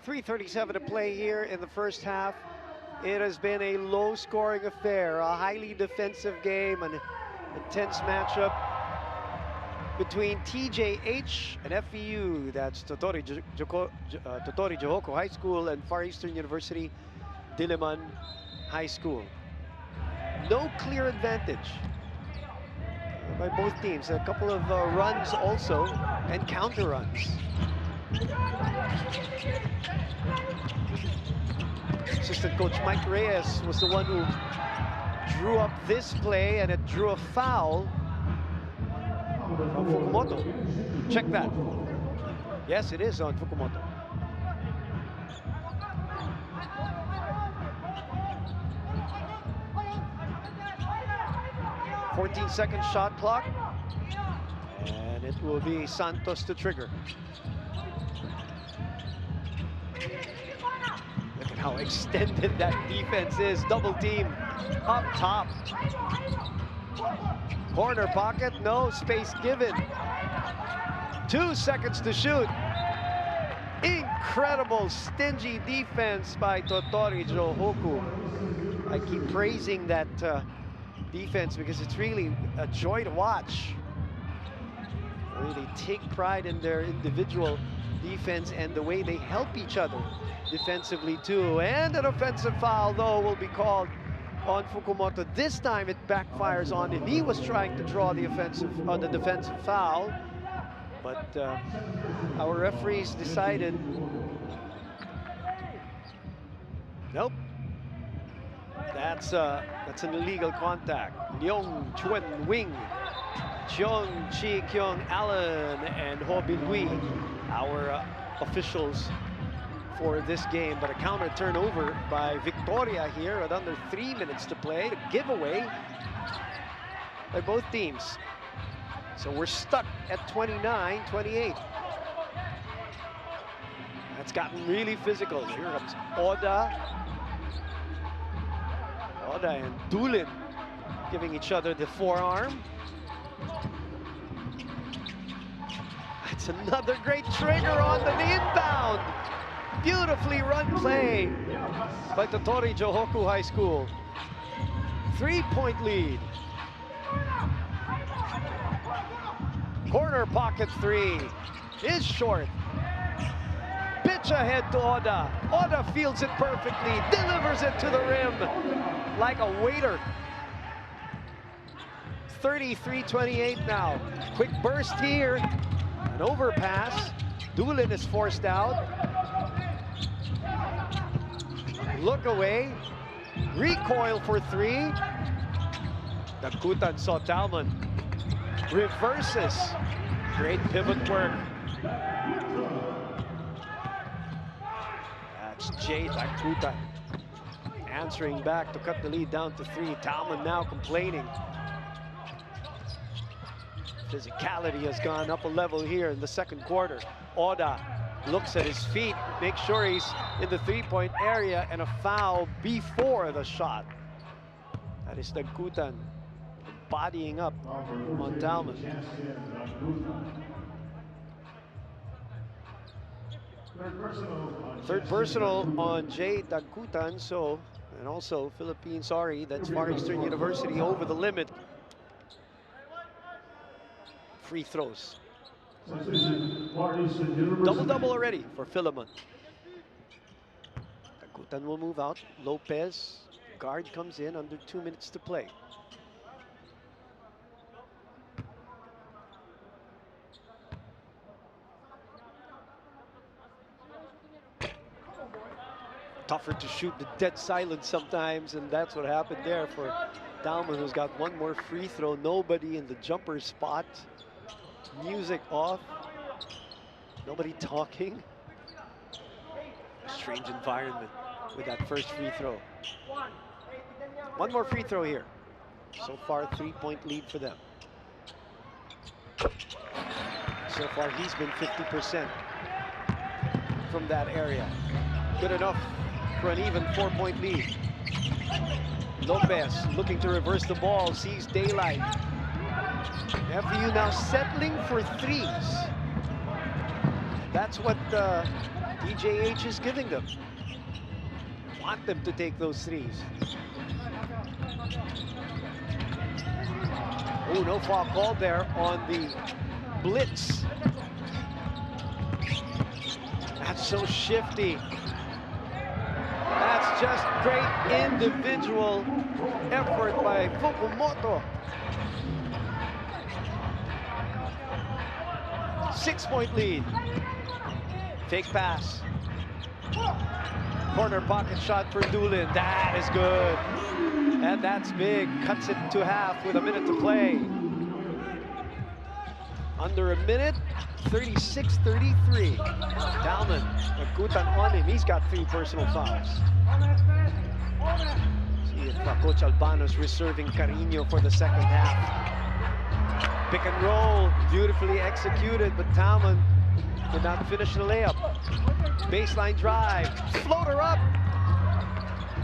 3:37 to play here in the first half. It has been a low-scoring affair, a highly defensive game, an intense matchup between TJH and FEU, that's Totori Johoko High School, and Far Eastern University Diliman High School. No clear advantage by both teams. A couple of runs also, and counter runs. Assistant coach Mike Reyes was the one who drew up this play, and it drew a foul from Fukumoto. Check that. Yes, it is on Fukumoto. "14-second shot clock, and it will be Santos to trigger." Look at how extended that defense is. Double team up top. Corner pocket, no space given. 2 seconds to shoot. Incredible stingy defense by Totori Johoko. I keep praising that defense because it's really a joy to watch. They take pride in their individual defense and the way they help each other defensively too. And an offensive foul, though, will be called on Fukumoto. This time it backfires on him. He was trying to draw the defensive foul, but our referees decided, nope, that's an illegal contact. Leong Chuen Wing, Cheong Chi Kyung Allen, and Ho Bin Hui, our officials for this game. But a counter turnover by Victoria here at under 3 minutes to play. A giveaway by both teams. So we're stuck at 29-28. That's gotten really physical. Here comes Oda and Dulin giving each other the forearm. That's another great trigger on the inbound. Beautifully run play by Totori Johoko High School. 3-point lead. Corner pocket three is short. Pitch ahead to Oda. Oda fields it perfectly, delivers it to the rim like a waiter. 33-28 now. Quick burst here. An overpass. Dulin is forced out. Look away. Recoil for three. Dakutan saw Talman. Reverses. Great pivot work. That's Jay Dakutan answering back to cut the lead down to three. Talman now complaining. Physicality has gone up a level here in the second quarter. Oda looks at his feet, makes sure he's in the three-point area, and a foul before the shot. That is Dakutan bodying up on Talman. Third personal on Jay Dakutan, so, and also Philippines, sorry, that's Far Eastern University over the limit. Free throws. Double-double already for Philemon. Dakutan will move out. Lopez, guard comes in under 2 minutes to play. Tougher to shoot the dead silence sometimes, and that's what happened there for Talman, who's got one more free throw. Nobody in the jumper spot. Music off. Nobody talking. A strange environment with that first free throw. One more free throw here. So far, 3-point lead for them. So far, he's been 50% from that area. Good enough for an even 4-point lead. Lopez looking to reverse the ball, sees daylight. FEU now settling for threes. That's what TJH is giving them. Want them to take those threes. Oh, no foul called there on the blitz. That's so shifty. That's just great individual effort by Fukumoto. 6-point lead. Fake pass. Corner pocket shot for Doolin. That is good. And that's big. Cuts it to half with a minute to play. Under a minute, 36-33. Talman, Nakutan on him. He's got 3 personal fouls. See if Coach Albano's reserving Carino for the second half. Pick and roll, beautifully executed, but Talman did not finish the layup. Baseline drive, floater up.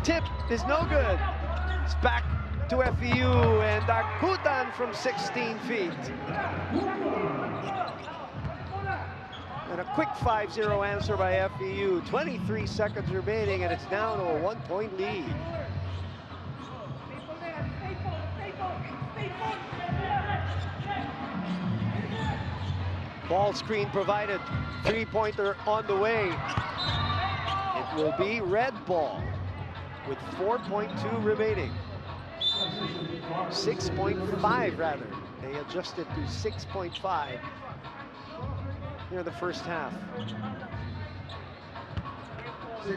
Tip is no good. It's back to FEU, and Nakutan from 16 feet. And a quick 5-0 answer by FEU. 23 seconds remaining, and it's down to a 1-point lead. Ball screen provided. 3-pointer on the way. It will be red ball with 4.2 remaining. 6.5 rather. They adjusted to 6.5 here in the first half. You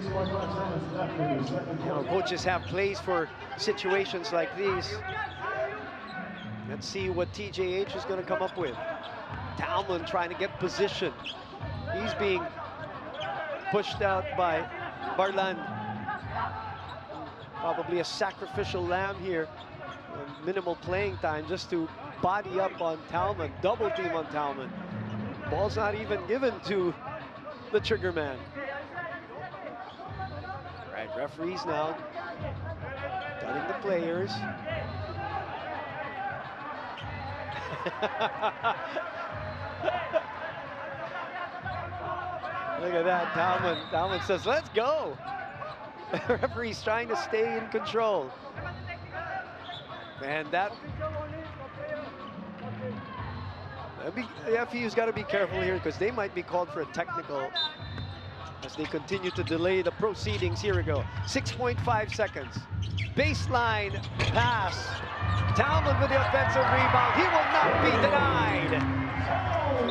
know, coaches have plays for situations like these. Let's see what TJH is going to come up with. Talman trying to get position. He's being pushed out by Barlan. Probably a sacrificial lamb here. Minimal playing time just to body up on Talman, double team on Talman. Ball's not even given to the trigger man. Right, referees now telling the players. Look at that, Talman says, let's go. The referee's trying to stay in control. And that, the FEU's got to be careful here because they might be called for a technical as they continue to delay the proceedings. Here we go, 6.5 seconds. Baseline pass. Talman with the offensive rebound. He will not be denied.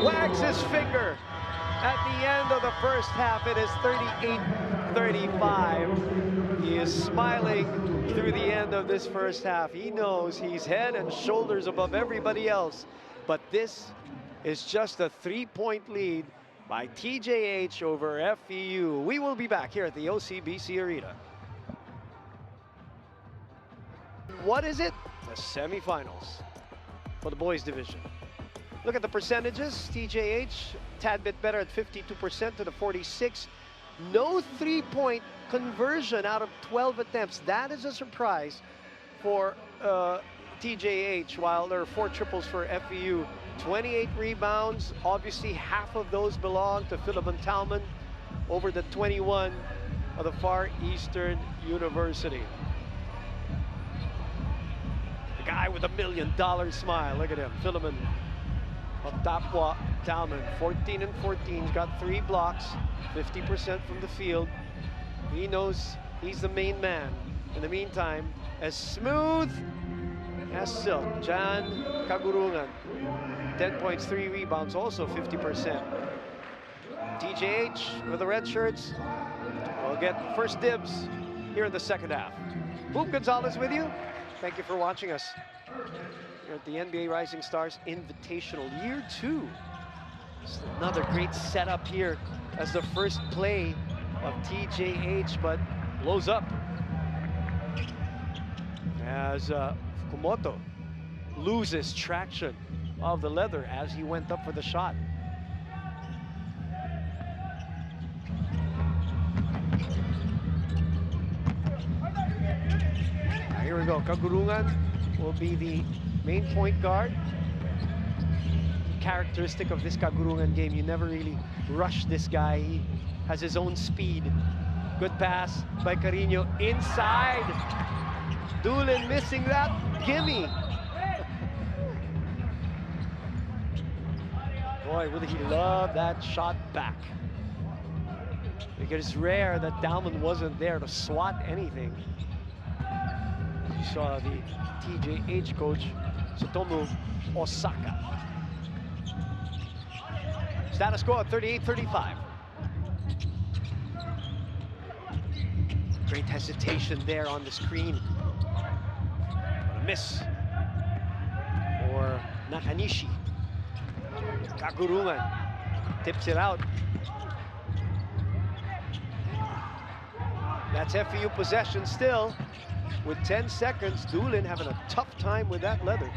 Wags his finger. At the end of the first half, it is 38-35. He is smiling through the end of this first half. He knows he's head and shoulders above everybody else. But this is just a 3-point lead by TJH over FEU. We will be back here at the OCBC Arena. What is it? The semifinals for the boys division. Look at the percentages. TJH, tad bit better at 52% to the 46. No 3-point conversion out of 12 attempts. That is a surprise for TJH, while there are 4 triples for FEU. 28 rebounds. Obviously, half of those belong to Philemon Talman over the 21 of the Far Eastern University. The guy with $1 million smile. Look at him, Philemon. Otapwa Talman, 14 and 14. He's got 3 blocks, 50% from the field. He knows he's the main man. In the meantime, as smooth as silk, Jan Kagurungan, 10 points, 3 rebounds, also 50%. TJH with the red shirts will get first dibs here in the second half. Boop Gonzalez with you. Thank you for watching us here at the NBA Rising Stars Invitational Year 2. It's another great setup here as the first play of TJH, but blows up as Fukumoto loses traction of the leather as he went up for the shot. Here we go. Kagurungan will be the main point guard. Characteristic of this Kagurungan game, you never really rush this guy. He has his own speed. Good pass by Carino inside. Dulin missing that gimme. Boy, would he love that shot back. Because it's rare that Dalman wasn't there to swat anything. You saw the TJH coach, Tsutomu Osaka. Status quo at 38-35. Great hesitation there on the screen. But a miss for Nakanishi. Kagurungan tips it out. That's FEU possession still. With 10 seconds, Dulin having a tough time with that leather.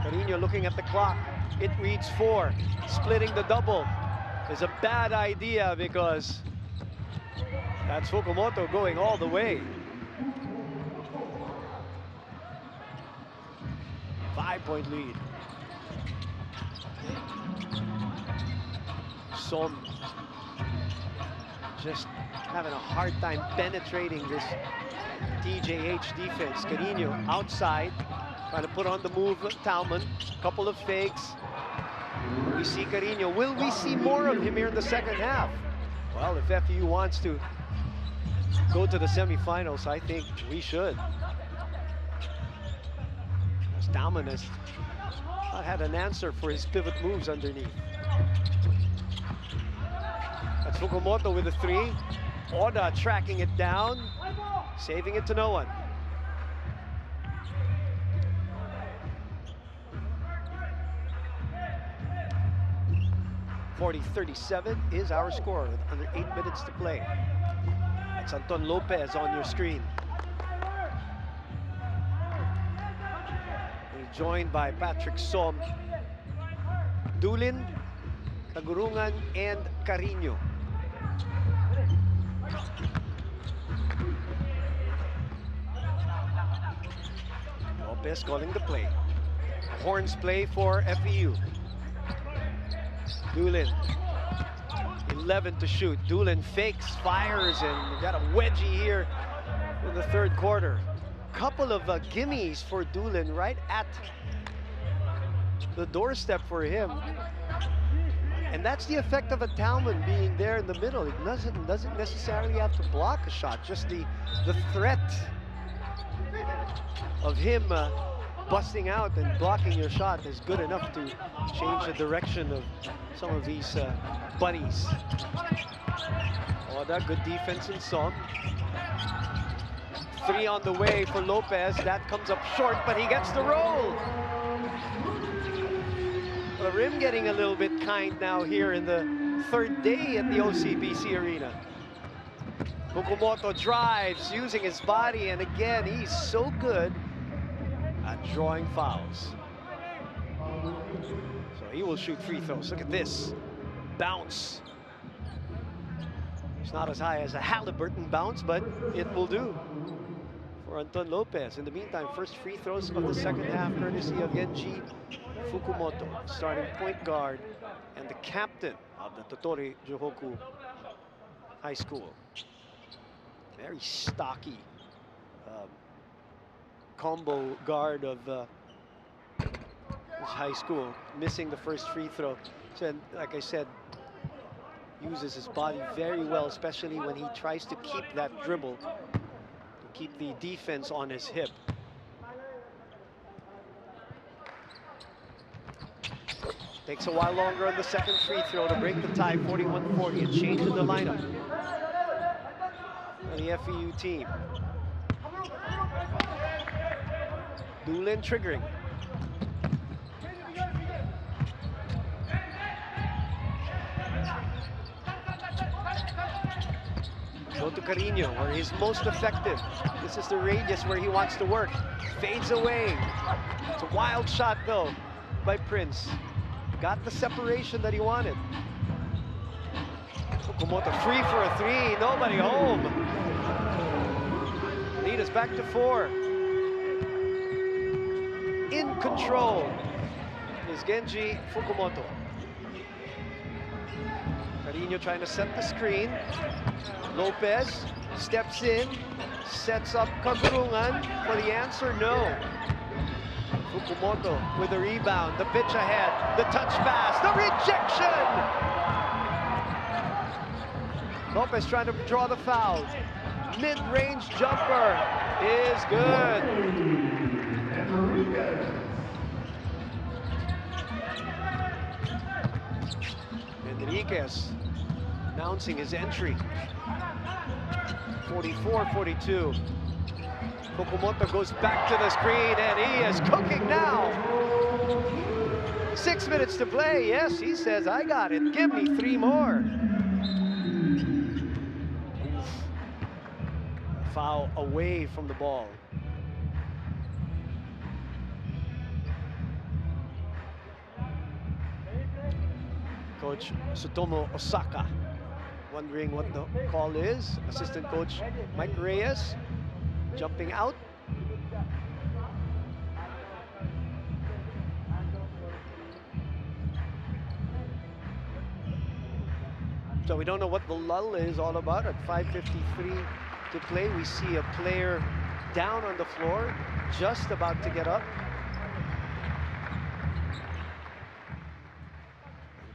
Carino looking at the clock. It reads 4. Splitting the double is a bad idea because that's Fukumoto going all the way. 5-point lead. Som just having a hard time penetrating this TJH defense. Carino outside, trying to put on the move. Talman, couple of fakes. We see Carino. Will we see more of him here in the second half? Well, if FEU wants to go to the semifinals, I think we should. As Talman has not had an answer for his pivot moves underneath. That's Fukumoto with a 3. Oda tracking it down, saving it to no one. 40-37 is our score with under 8 minutes to play. That's Anton Lopez on your screen. We're joined by Patrick Som, Dulin, Kagurungan, and Carino. Lopez calling the play. Horns play for FEU. Dulin, 11 to shoot. Dulin fakes, fires, and we got a wedgie here in the third quarter. Couple of gimmies for Dulin right at the doorstep for him. And that's the effect of a Talman being there in the middle. It doesn't necessarily have to block a shot, just the threat of him busting out and blocking your shot is good enough to change the direction of some of these bunnies. Oh, that good defense in Som. 3 on the way for Lopez. That comes up short, but he gets the roll. The rim getting a little bit kind now here in the third day at the OCBC Arena. Fukumoto drives using his body, and again, he's so good at drawing fouls. So he will shoot free throws. Look at this. Bounce. It's not as high as a Halliburton bounce, but it will do for Anton Lopez. In the meantime, first free throws of the second half, courtesy of Genji Fukumoto, starting point guard and the captain of the鳥取城北High School. Very stocky combo guard of this high school, missing the first free throw. So, like I said, uses his body very well, especially when he tries to keep that dribble, to keep the defense on his hip. Takes a while longer on the second free throw to break the tie, 41-40, a change in the lineup for the FEU team. Dulin triggering. Go to Carino, where he's most effective. This is the radius where he wants to work. Fades away. It's a wild shot, though, by Prince. Got the separation that he wanted. Fukumoto free for a 3. Nobody home. Lead us back to 4. In control is Genji Fukumoto. Carino trying to set the screen. Lopez steps in, sets up Kagurungan for the answer, no. Fukumoto with the rebound, the pitch ahead, the touch pass, the rejection! Lopez trying to draw the foul. Mid-range jumper is good. Enriquez announcing his entry. 44-42. Fukumoto goes back to the screen and he is cooking now. 6 minutes to play. Yes, he says, I got it. Give me 3 more. Foul away from the ball. Coach Tsutomu Osaka wondering what the call is. Assistant coach Mike Reyes jumping out. So we don't know what the lull is all about. At 5:53 to play, we see a player down on the floor, just about to get up.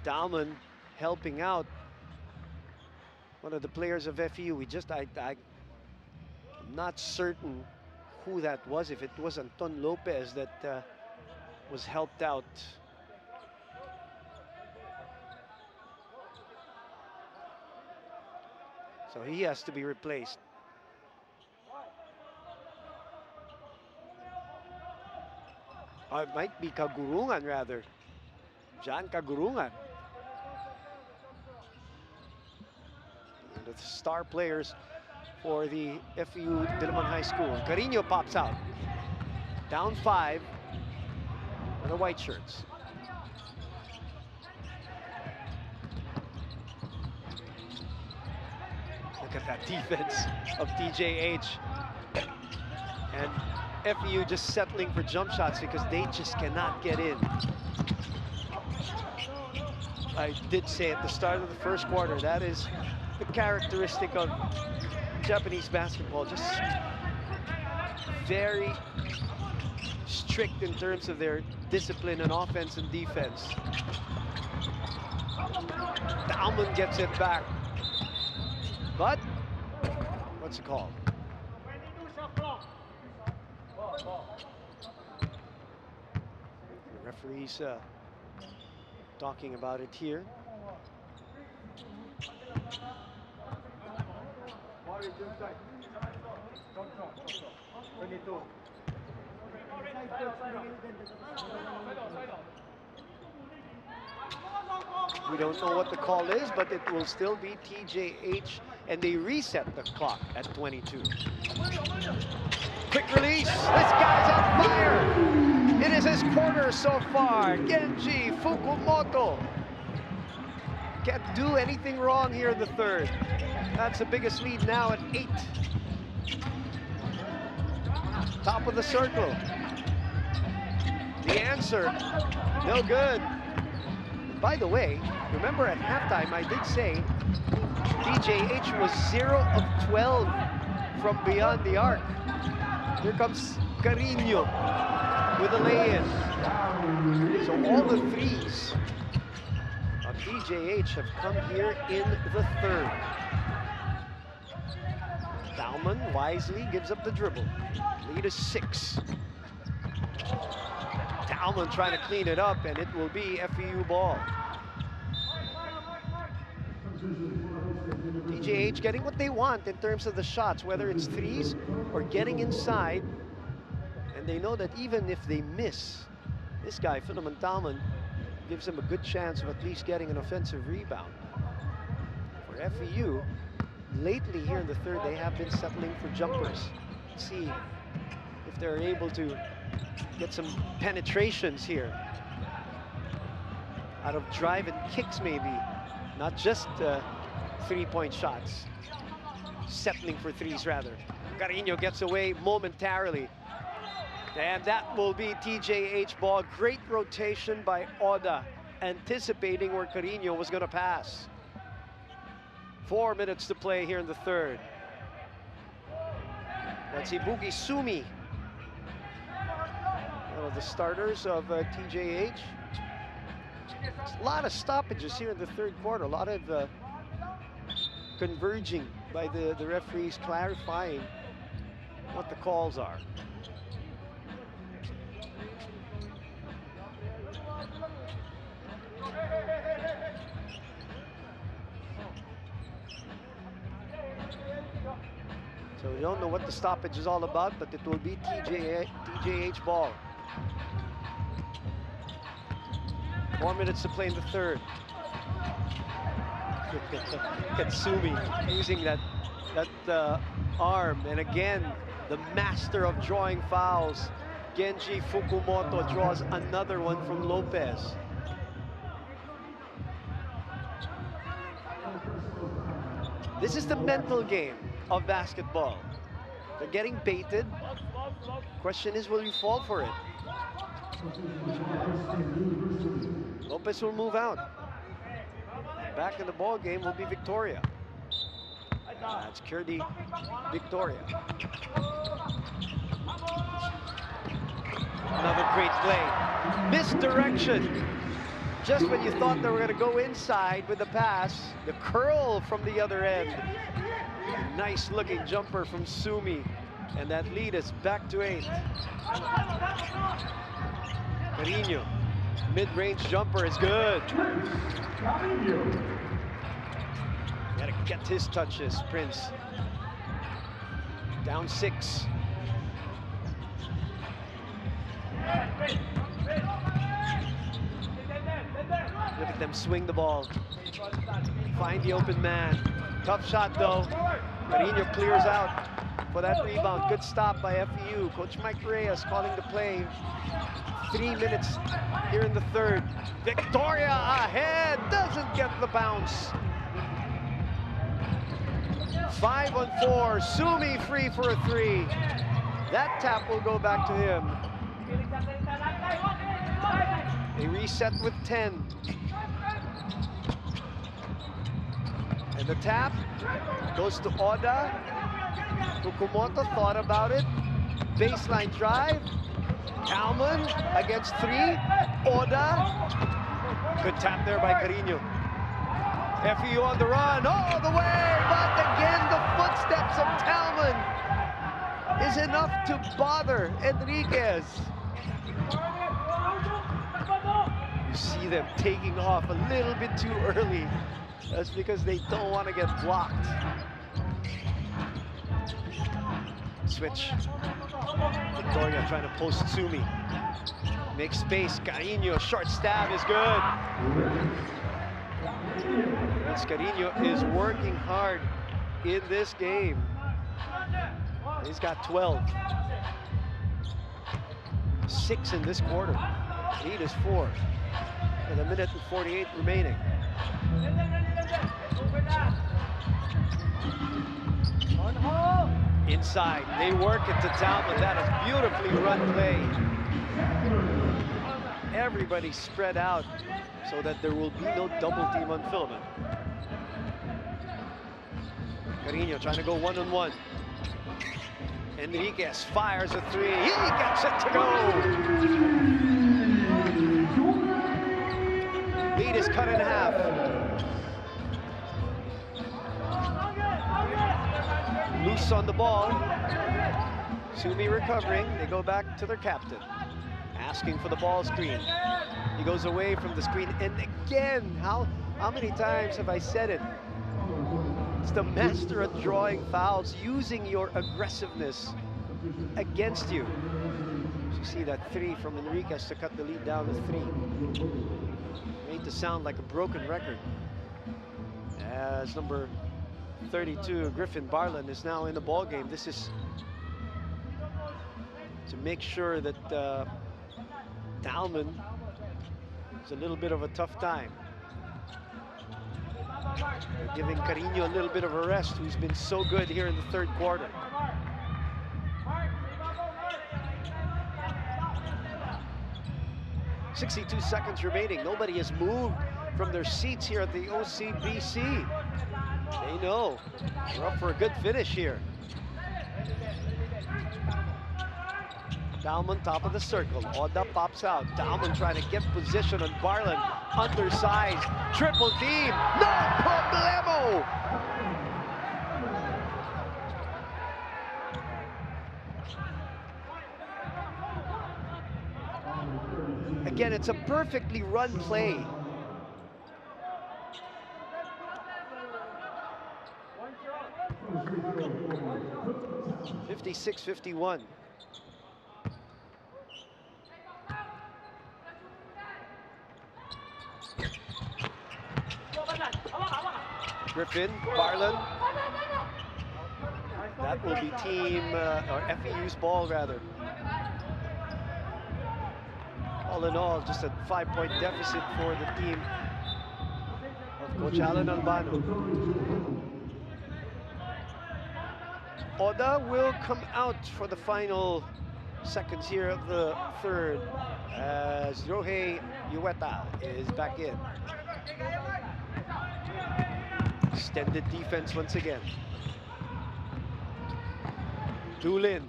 Dauman helping out one of the players of FEU. I'm not certain who that was, if it was Anton Lopez that was helped out. So he has to be replaced. Or it might be Kagurungan rather. Jan Kagurungan. The star players for the FEU Diliman High School. Carino pops out. Down 5 for the white shirts. Look at that defense of TJH. And FEU just settling for jump shots because they just cannot get in. I did say at the start of the first quarter, that is the characteristic of Japanese basketball, just very strict in terms of their discipline on offense and defense. Dauman gets it back, but what's it called? The referee's talking about it here. We don't know what the call is, but it will still be TJH, and they reset the clock at 22. Quick release, this guy's on fire! It is his quarter so far. Genji Fukumoto can't do anything wrong here in the third. That's the biggest lead now at 8. Top of the circle. The answer, no good. By the way, remember at halftime I did say DJH was 0 of 12 from beyond the arc. Here comes Carino with a lay-in. So all the threes of DJH have come here in the third. Dauman wisely gives up the dribble. Lead is 6. Dauman trying to clean it up, and it will be FEU ball. DJH getting what they want in terms of the shots, whether it's threes or getting inside. And they know that even if they miss, this guy, Philemon Dauman, gives them a good chance of at least getting an offensive rebound. For FEU, lately here in the third, they have been settling for jumpers. Let's see if they're able to get some penetrations here. Out of drive and kicks maybe, not just three-point shots. Settling for threes rather. Carino gets away momentarily. And that will be TJH ball. Great rotation by Oda, anticipating where Carino was gonna pass. 4 minutes to play here in the third. That's Ibuki Sumi, one of the starters of TJH. A lot of stoppages here in the third quarter. A lot of converging by the referees, clarifying what the calls are. So we don't know what the stoppage is all about, but it will be TJH ball. 4 minutes to play in the third. Katsumi using that arm, and again, the master of drawing fouls. Genji Fukumoto draws another one from Lopez. This is the mental game of basketball. They're getting baited. Question is, will you fall for it? Lopez will move out. Back in the ball game will be Victoria. That's Kirdy Victoria. Another great play. Misdirection. Just when you thought they were going to go inside with the pass, the curl from the other end. Nice looking jumper from Sumi. And that lead is back to 8. Carino. Mid-range jumper is good. Gotta get his touches, Prince. Down 6. Look at them swing the ball. Find the open man. Tough shot though. Carino clears out for that rebound. Good stop by FEU. Coach Mike Reyes calling the play. 3 minutes here in the third. Victoria ahead, doesn't get the bounce. 5 on 4, Sumi free for a 3. That tap will go back to him. They reset with 10. And the tap goes to Oda. Fukumoto thought about it. Baseline drive. Talman against 3. Oda. Good tap there by Carino. FEU on the run all the way, but again the footsteps of Talman is enough to bother Enriquez. You see them taking off a little bit too early. That's because they don't want to get blocked. Switch. Victoria trying to post Sumi. Make space. Carino, short stab is good. Carino is working hard in this game. He's got 12. 6 in this quarter. Lead is 4. With 1 minute and 48 remaining. Inside, they work it to Talman. That is beautifully run play. Everybody spread out so that there will be no double team on Filament. Carino trying to go one-on-one. Enriquez fires a 3. He gets it to go. Lead is cut in half. Loose on the ball. Sumi recovering. They go back to their captain. Asking for the ball screen. He goes away from the screen. And again, how many times have I said it? It's the master of drawing fouls, using your aggressiveness against you. So you see that 3 from Enriquez to cut the lead down to 3. Made to sound like a broken record. As number 32, Griffin Barlin, is now in the ball game. This is to make sure that Talman is a little bit of a tough time. They're giving Carino a little bit of a rest, who's been so good here in the third quarter. .62 seconds remaining. Nobody has moved from their seats here at the OCBC. They know. We're up for a good finish here. Dalman, top of the circle. Oda pops out. Dalman trying to get position on Barlin. Undersized. Triple team. No problemo! Again, it's a perfectly run play. (56-51). Griffin, Barlin. That will be team, or FEU's ball rather. All in all, just a 5-point deficit for the team of Coach Alan Albano. Oda will come out for the final seconds here of the third as Ryohei Ueda is back in. Extended defense once again. Doolin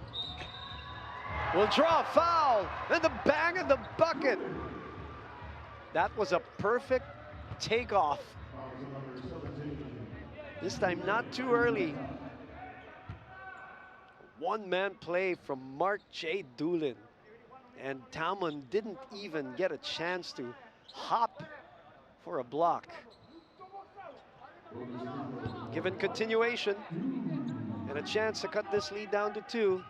will draw a foul, and the bang of the bucket. That was a perfect takeoff. This time not too early. One-man play from Mark J. Doolin. And Talman didn't even get a chance to hop for a block. Given continuation and a chance to cut this lead down to 2, you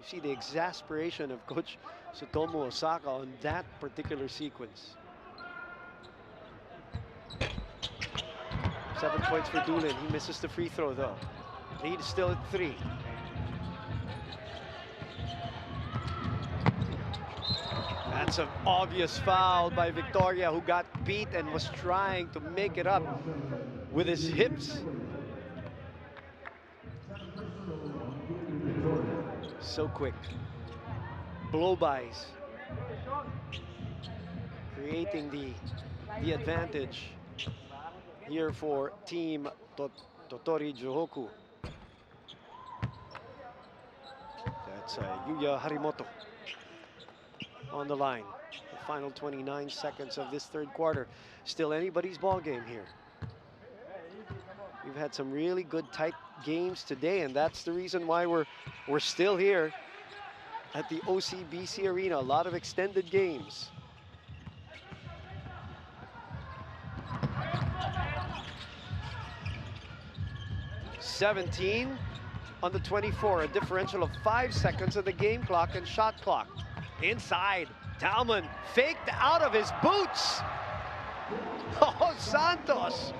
see the exasperation of Coach Tsutomu Osaka on that particular sequence. 7 points for Doolin. He misses the free throw though. Lead is still at 3. That's an obvious foul by Victoria, who got beat and was trying to make it up with his hips. So quick. Blow-bys. Creating the advantage here for team Totori Jihoku. That's Yuya Harimoto on the line. The final 29 seconds of this third quarter. Still anybody's ball game here. We've had some really good tight games today, and that's the reason why we're still here at the OCBC Arena. A lot of extended games. (17 on the 24), a differential of 5 seconds of the game clock and shot clock. Inside, Talman faked out of his boots. Oh, Santos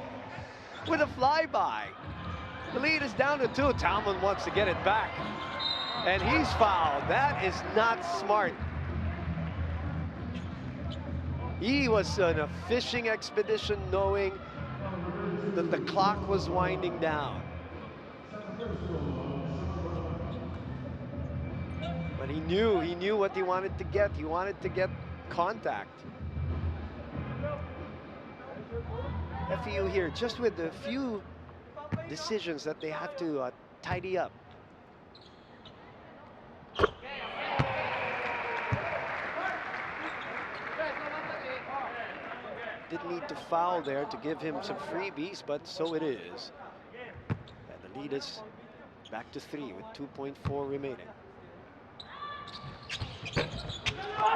with a flyby. The lead is down to 2. Talman wants to get it back, and he's fouled. That is not smart. He was on a fishing expedition knowing that the clock was winding down. But he knew what he wanted to get. He wanted to get contact. FEU here, just with a few decisions that they have to tidy up. Didn't need to foul there to give him some freebies, but so it is. And the lead is back to 3 with 2.4 remaining.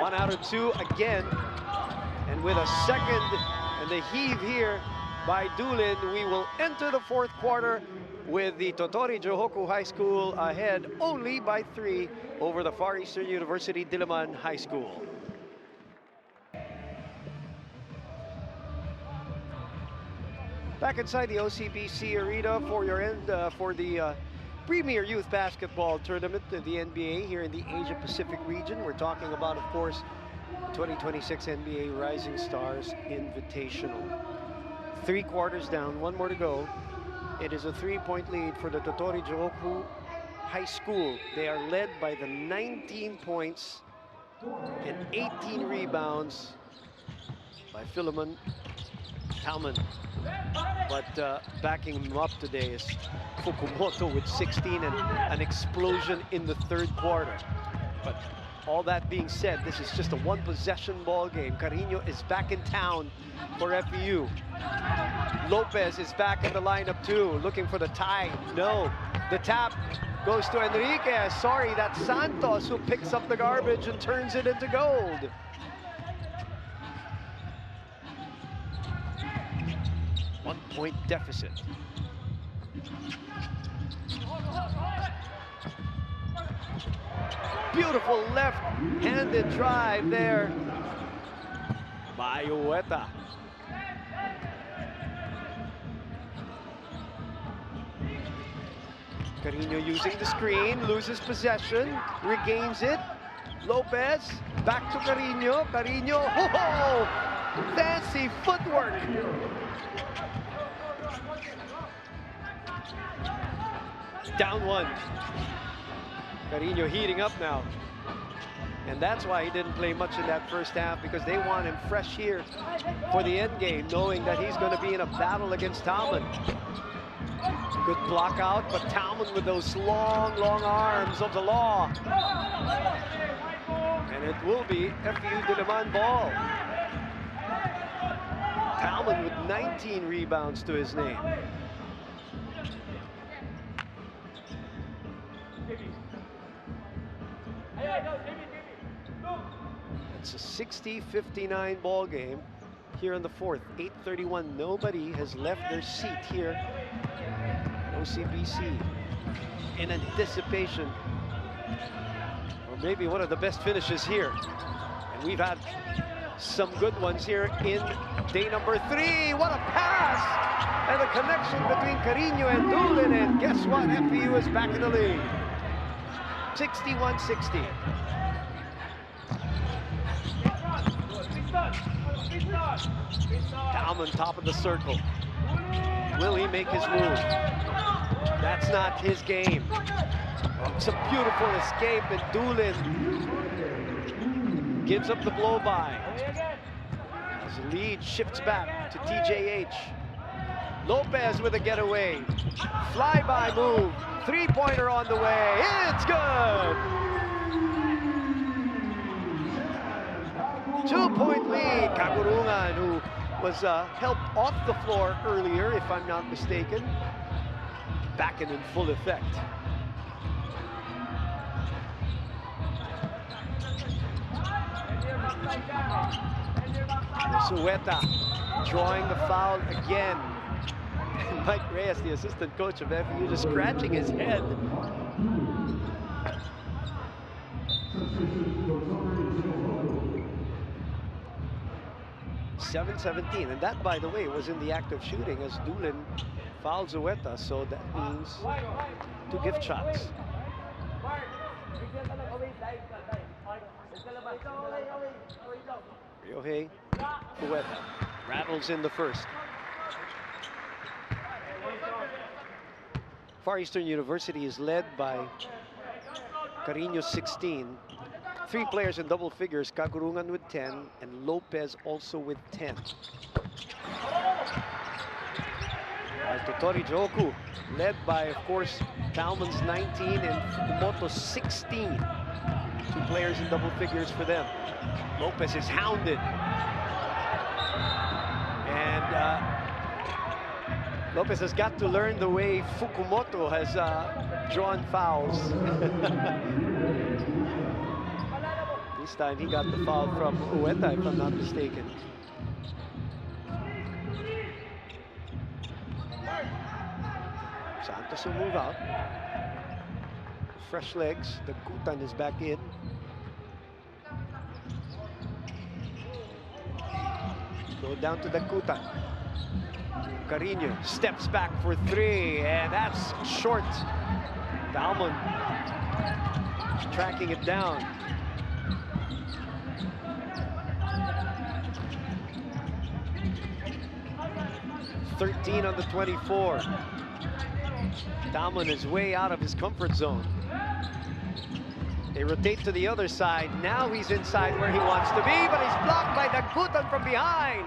1 out of 2 again, and with a second and the heave here by Doolin, we will enter the fourth quarter with the Totori Jihoku High School ahead only by 3 over the Far Eastern University Diliman High School. Back inside the OCBC Arena for your for the Premier Youth Basketball Tournament of the NBA here in the Asia Pacific region. We're talking about, of course, the 2026 NBA Rising Stars Invitational. 3 quarters down, 1 more to go. It is a 3-point lead for the Totori Jihoku High School. They are led by the 19 points and 18 rebounds by Philemon Talman. But backing him up today is Fukumoto with 16 and an explosion in the third quarter. But all that being said, this is just a one-possession ball game. Carino is back in town for FEU. Lopez is back in the lineup too, looking for the tie. No, the tap goes to Enriquez. Sorry, that's Santos who picks up the garbage and turns it into gold. One-point deficit. Beautiful left-handed drive there by Ueta. Carino using the screen, loses possession, regains it. Lopez, back to Carino. Carino, oh, fancy footwork. Down one. Carino heating up now. And that's why he didn't play much in that first half, because they want him fresh here for the end game, knowing that he's going to be in a battle against Talman. Good block out, but Talman with those long, long arms of the law. And it will be FEU Diliman ball. Talman with 19 rebounds to his name. It's a 60-59 ball game here in the fourth. 8:31. Nobody has left their seat here at OCBC in anticipation, or maybe one of the best finishes here. And we've had some good ones here in day number 3. What a pass! And a connection between Carino and Dulin. And guess what? FEU is back in the lead. 61-60. Talman, top of the circle. Will he make his move? That's not his game. It's a beautiful escape, and Dulin gives up the blow-by. As the lead shifts back to TJH. Lopez with a getaway. Flyby move. Three-pointer on the way. It's good! 2-point lead. Kagurungan, who was helped off the floor earlier, if I'm not mistaken, back in full effect. Sueta drawing the foul again. Mike Reyes, the assistant coach of FEU, just scratching his head. .717, and that, by the way, was in the act of shooting as Dulin fouls Ueta, so that means 2 gift shots. Ryohei Ueta rattles in the first. Far Eastern University is led by Carino 16. 3 players in double figures, Kagurungan with 10 and Lopez also with 10. Totori Joku led by, of course, Talman's 19 and Fukumoto's 16. 2 players in double figures for them. Lopez is hounded. And Lopez has got to learn the way Fukumoto has drawn fouls. This time he got the foul from Ueta, if I'm not mistaken. Santos will move out. Fresh legs. The Kutan is back in. Go down to the Kutan. Carino steps back for 3, and that's short. Talman tracking it down. .13 on the 24. Talman is way out of his comfort zone. They rotate to the other side. Now he's inside where he wants to be, but he's blocked by Dagutan from behind.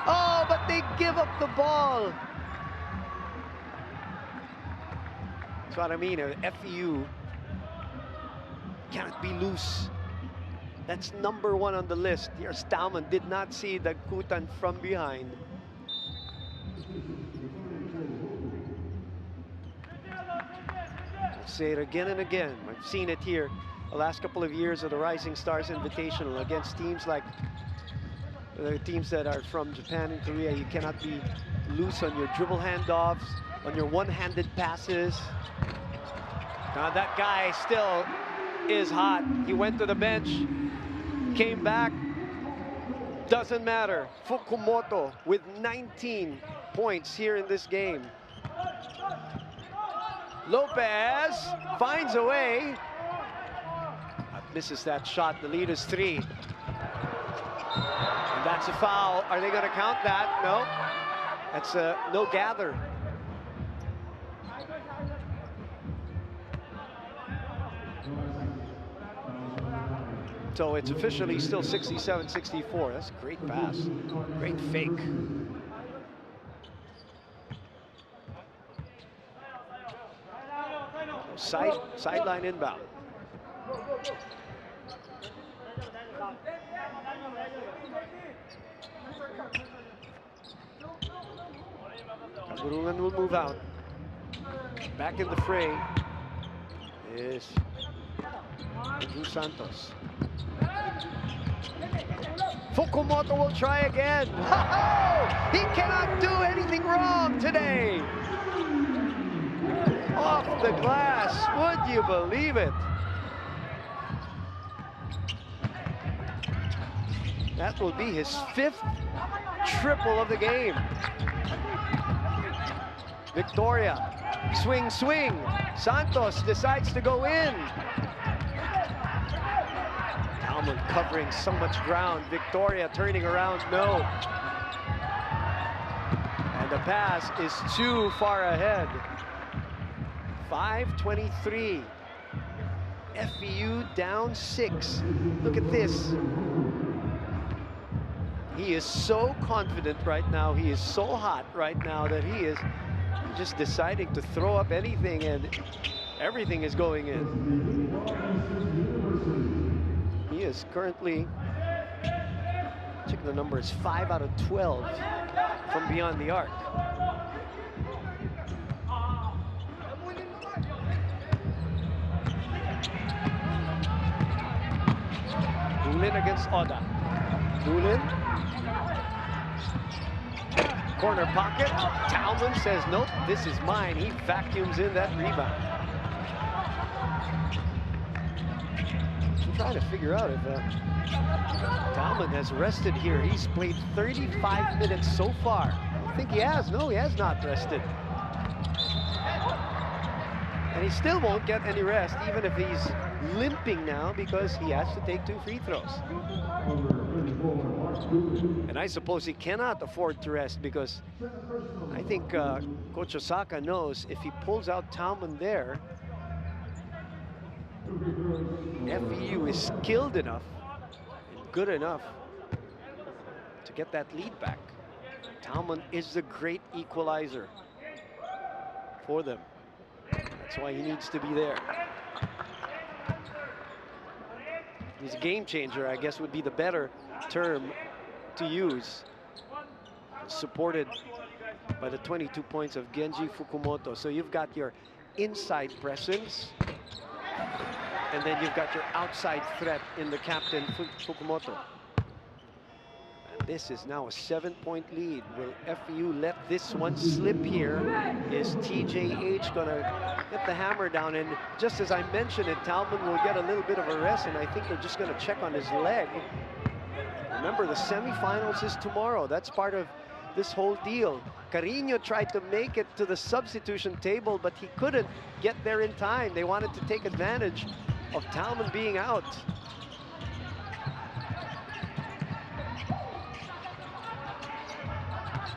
Oh, but they give up the ball. That's what I mean. FEU cannot be loose. That's number 1 on the list. Here's Talman, did not see the Kutan from behind. I'll say it again and again. I've seen it here the last couple of years of the Rising Stars Invitational against teams like the teams that are from Japan and Korea. You cannot be loose on your dribble handoffs, on your one-handed passes. Now that guy still is hot. He went to the bench, came back, doesn't matter. Fukumoto with 19 points here in this game. Lopez finds a way. Misses that shot. The lead is 3. And that's a foul. Are they going to count that? No. That's a no gather. So it's officially still 67-64. That's a great pass. Great fake. Sideline inbound. Burungan will move out. Back in the fray is Andrew Santos. Fukumoto will try again. He cannot do anything wrong today. Off the glass, would you believe it? That will be his 5th triple of the game. Victoria, swing, swing. Santos decides to go in. Talman covering so much ground. Victoria turning around, no. And the pass is too far ahead. 5:23. FEU down 6. Look at this. He is so confident right now. He is so hot right now that he is just deciding to throw up anything, and everything is going in. He is currently, check the numbers, 5 out of 12 from beyond the arc. Dulin against Oda. Dulin. Corner pocket. Talman says, nope, this is mine. He vacuums in that rebound. I'm trying to figure out if Talman has rested here. He's played 35 minutes so far. I think he has. No, he has not rested. And he still won't get any rest, even if he's limping now, because he has to take 2 free throws. And I suppose he cannot afford to rest, because I think Coach Osaka knows if he pulls out Talman there, FEU is skilled enough and good enough to get that lead back. Talman is the great equalizer for them. That's why he needs to be there. He's a game changer, I guess, would be the better term to use. Supported by the 22 points of Genji Fukumoto. So you've got your inside presence, and then you've got your outside threat in the captain, Fukumoto. And this is now a 7-point lead. Will FEU let this one slip here? Is TJH gonna get the hammer down? And just as I mentioned it, Talman will get a little bit of a rest, and I think they're just gonna check on his leg. Remember, the semifinals is tomorrow. That's part of this whole deal. Carino tried to make it to the substitution table, but he couldn't get there in time. They wanted to take advantage of Talman being out.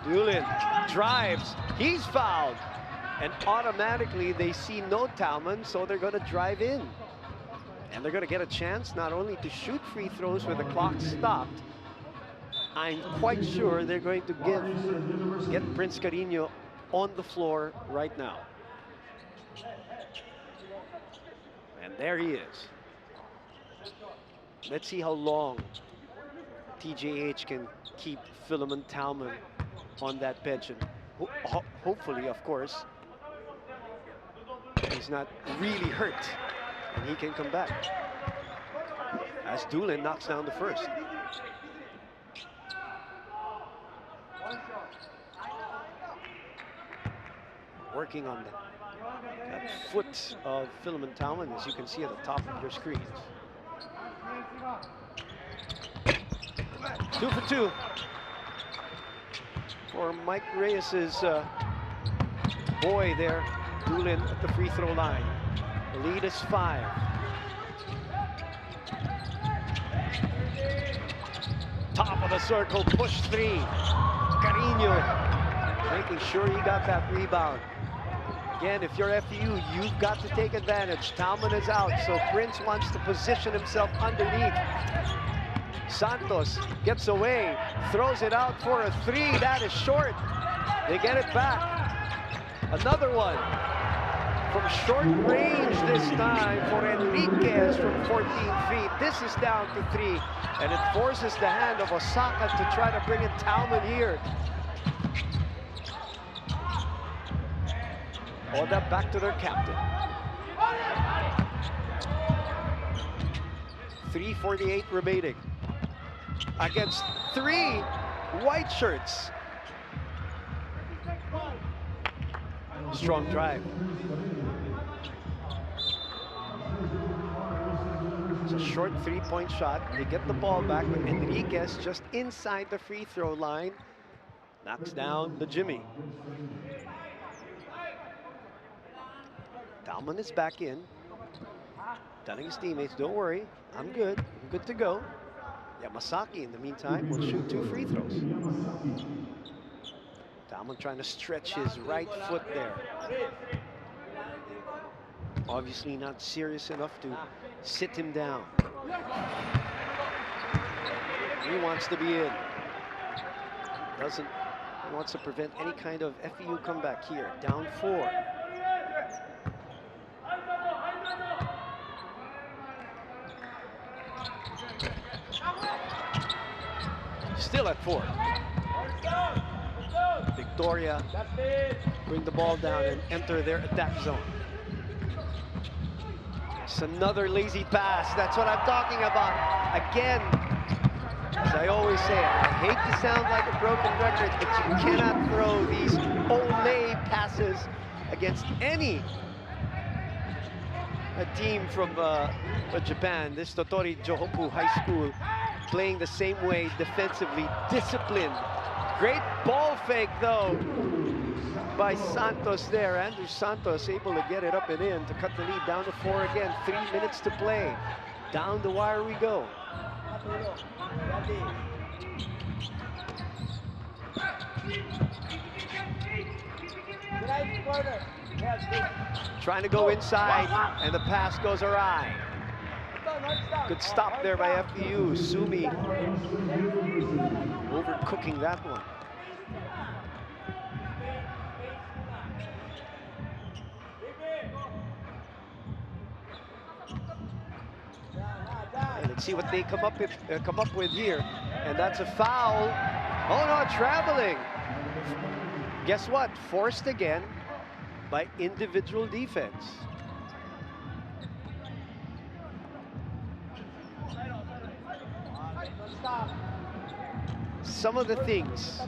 Dulin drives, he's fouled. And automatically they see no Talman, so they're gonna drive in. And they're gonna get a chance not only to shoot free throws where the clock stopped, I'm quite sure they're going to get Prince Carino on the floor right now. And there he is. Let's see how long TJH can keep Philemon Talman on that bench. And hopefully, of course, he's not really hurt and he can come back. As Doolin knocks down the first. Working on that foot of Philemon Talman, as you can see at the top of your screens. 2 for 2 for Mike Reyes's boy there, Doolin at the free throw line. The lead is 5. Top of the circle, push 3. Carino making sure he got that rebound. Again, if you're FEU, you've got to take advantage. Talman is out, so Prince wants to position himself underneath. Santos gets away, throws it out for a 3. That is short. They get it back. Another one from short range this time for Enriquez from 14 feet. This is down to 3, and it forces the hand of Osaka to try to bring in Talman here. Oda back to their captain. 3:48 remaining against 3 white shirts. Strong drive. It's a short 3-point shot. They get the ball back with Enriquez just inside the free throw line. Knocks down the Jimmy. Talman is back in, telling his teammates, don't worry, I'm good to go. Yamasaki, in the meantime, will shoot 2 free throws. Talman trying to stretch his right foot there. Obviously not serious enough to sit him down. He wants to be in. He wants to prevent any kind of FEU comeback here. Down 4. Still at 4. Victoria bring the ball down and enter their attack zone. It's another lazy pass. That's what I'm talking about. Again, as I always say, I hate to sound like a broken record, but you cannot throw these ole passes against any team from Japan. This Totori Johoku High School playing the same way defensively, disciplined. Great ball fake though by Santos there. Andrew Santos able to get it up and in to cut the lead down to 4 again. 3 minutes to play. Down the wire we go. Trying to go inside, and the pass goes awry. Good stop there by FEU. Sumi overcooking that one. And let's see what they come up with here. And that's a foul. Oh no, traveling. Guess what? Forced again by individual defense. Some of the things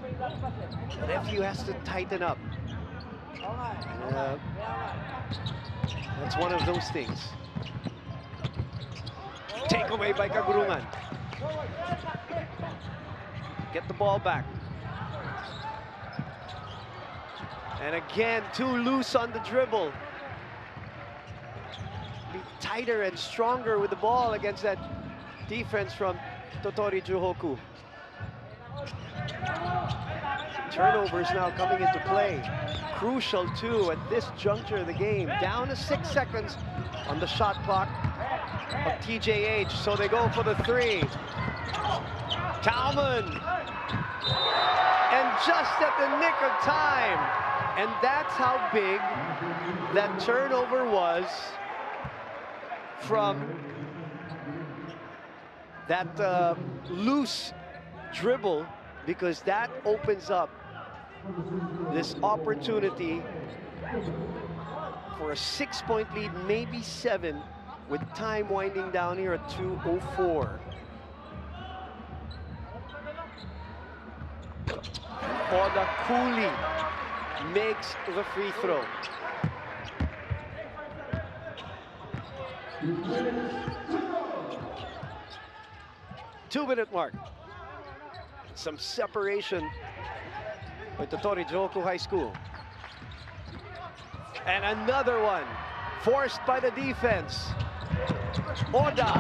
that FEU has to tighten up. That's one of those things. Take away by Kagurungan. Get the ball back. And again, too loose on the dribble. Be tighter and stronger with the ball against that defense from Totori Johoku. Turnovers now coming into play. Crucial too at this juncture of the game. Down to 6 seconds on the shot clock of TJH. So they go for the 3. Talman And just at the nick of time. And that's how big that turnover was from that loose dribble, because that opens up this opportunity for a 6-point lead, maybe 7, with time winding down here at 2:04. Oda Cooley makes the free throw. Two-minute mark. Some separation with the鳥城北High School. And another one forced by the defense. Oda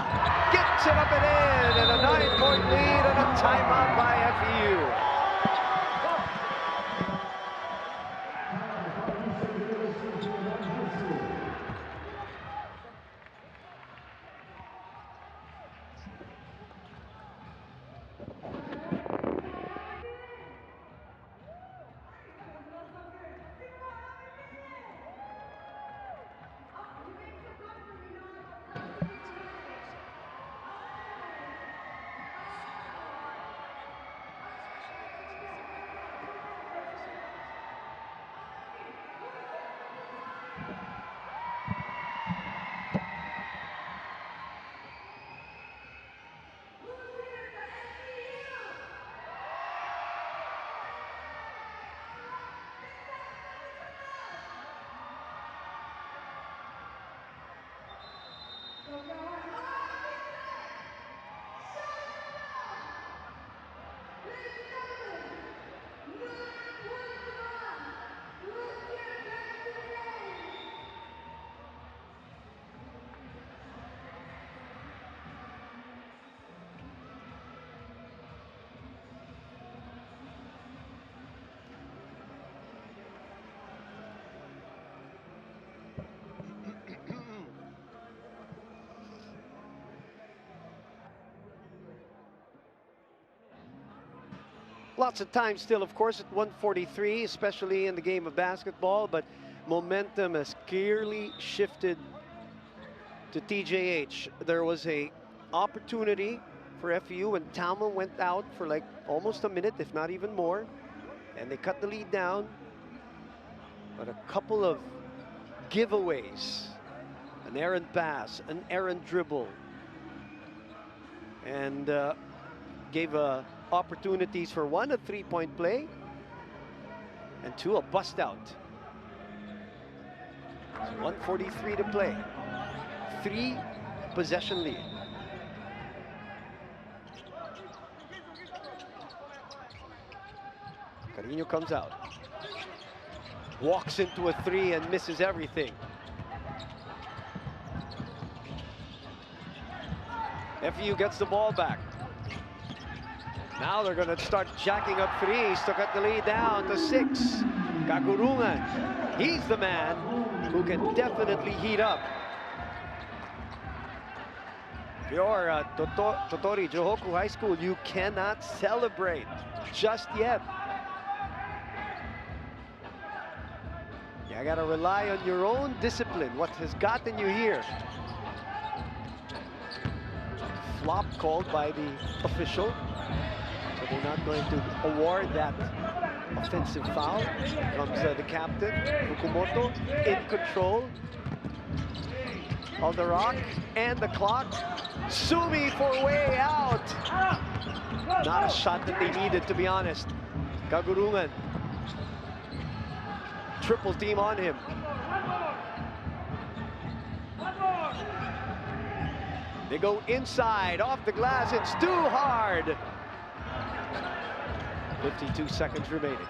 gets it up and in, and a 9-point lead and a timeout by FEU. Lots of time still, of course, at 1:43, especially in the game of basketball, but momentum has clearly shifted to TJH. There was a opportunity for FEU when Talman went out for like almost a minute, if not even more, and they cut the lead down. But a couple of giveaways, an errant pass, an errant dribble, and gave opportunities for 1, a 3-point play, and 2, a bust out. So 1:43 to play. 3 possession lead. Carino comes out. Walks into a 3 and misses everything. FEU gets the ball back. Now they're going to start jacking up threes to cut the lead down to 6. Kagurungan, he's the man who can definitely heat up. If you're Totori Johoku High School, you cannot celebrate just yet. You got to rely on your own discipline, what has gotten you here. Flop called by the official. So they're not going to award that offensive foul. Comes the captain, Fukumoto, in control of the rock and the clock. Sumi for way out. Not a shot that they needed, to be honest. Kagurungan. Triple team on him. They go inside, off the glass, it's too hard. 52 seconds remaining.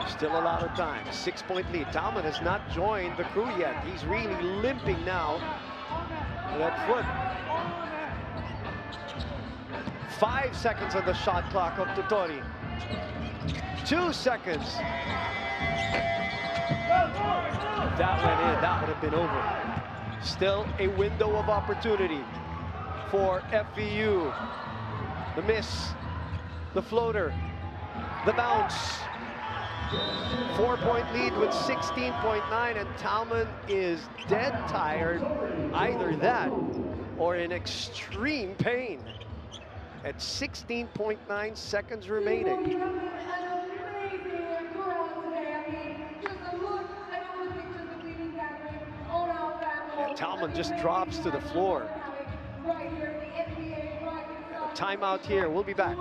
Still a lot of time, 6-point lead. Talman has not joined the crew yet. He's really limping now with that foot. 5 seconds on the shot clock of Totori. 2 seconds. If that went in, that would have been over. Still a window of opportunity for FEU. The miss, the floater, the bounce. 4-point lead with 16.9, and Talman is dead tired. Either that or in extreme pain at 16.9 seconds remaining. And Talman just drops to the floor. A timeout here. We'll be back.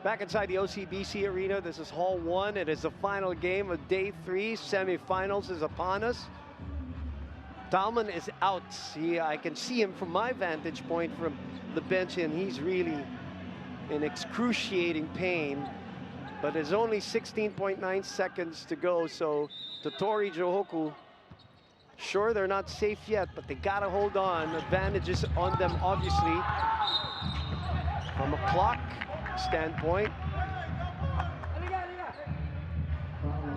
Back inside the OCBC Arena, this is Hall 1. It is the final game of Day 3. Semifinals is upon us. Talman is out. I can see him from my vantage point from the bench, and he's really in excruciating pain. But there's only 16.9 seconds to go, so Totori Johoku, sure, they're not safe yet, but they gotta hold on. Advantages on them, obviously. From a clock standpoint,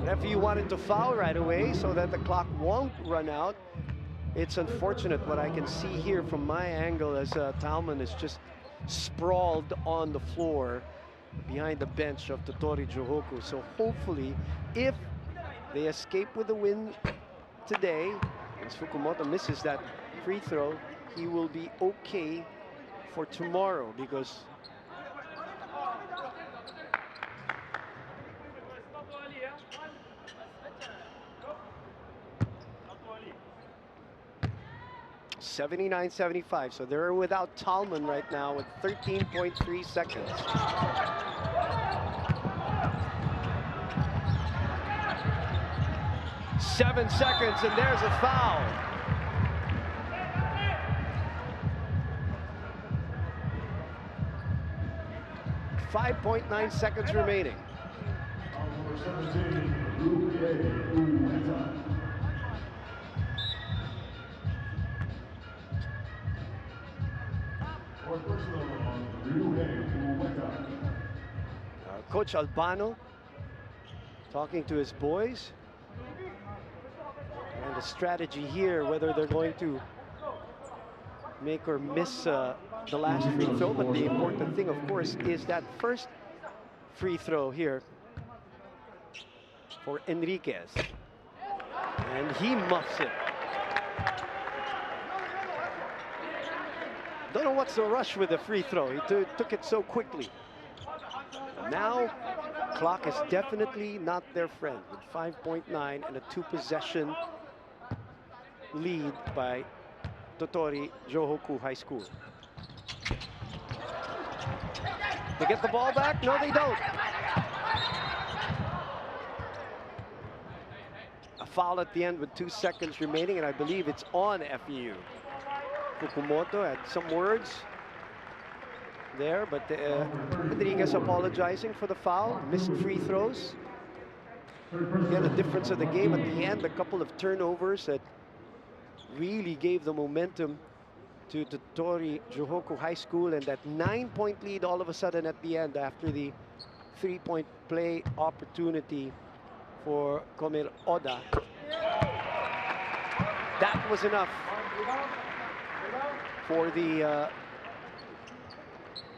FEU wanted to foul right away so that the clock won't run out. It's unfortunate what I can see here from my angle as Talman is just sprawled on the floor behind the bench of Totori Johoku. So hopefully, if they escape with a win today, and Fukumoto misses that free throw, he will be okay for tomorrow, because $79-75, so they're without Talman right now with 13.3 seconds. Seven seconds, and there's a foul. .9 seconds remaining. Coach Albano talking to his boys, and the strategy here, whether they're going to make or miss the last free throw. But the important thing, of course, is that first free throw here for Enriquez, and he muffs it. Don't know what's the rush with the free throw. He took it so quickly. Now, clock is definitely not their friend with 5.9 and a 2-possession lead by Totori Johoku High School. They get the ball back? No, they don't. A foul at the end with 2 seconds remaining, and I believe it's on FEU. Fukumoto had some words there, but Rodriguez apologizing for the foul, missed free throws. Again, the difference of the game at the end, a couple of turnovers that really gave the momentum to Totori Johoku High School, and that 9-point lead all of a sudden at the end after the 3-point play opportunity for Komir Oda. That was enough for the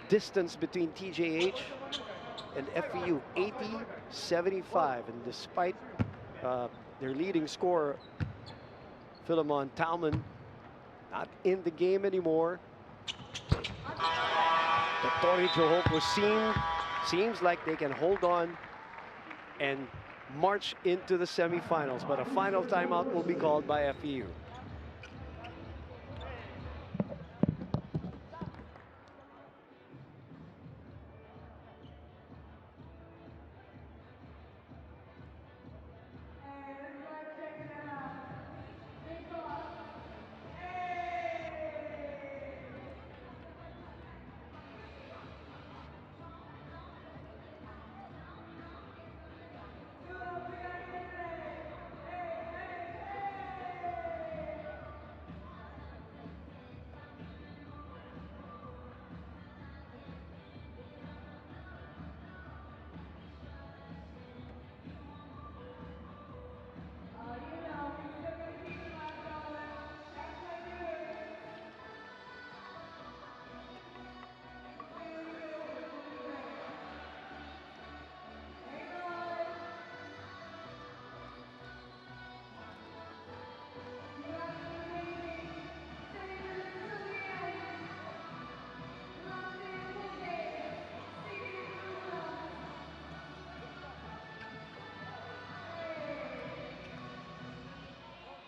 distance between TJH and FEU, 80-75. And despite their leading scorer, Philemon Talman, not in the game anymore.鳥取城北seems like they can hold on and march into the semifinals, but a final timeout will be called by FEU.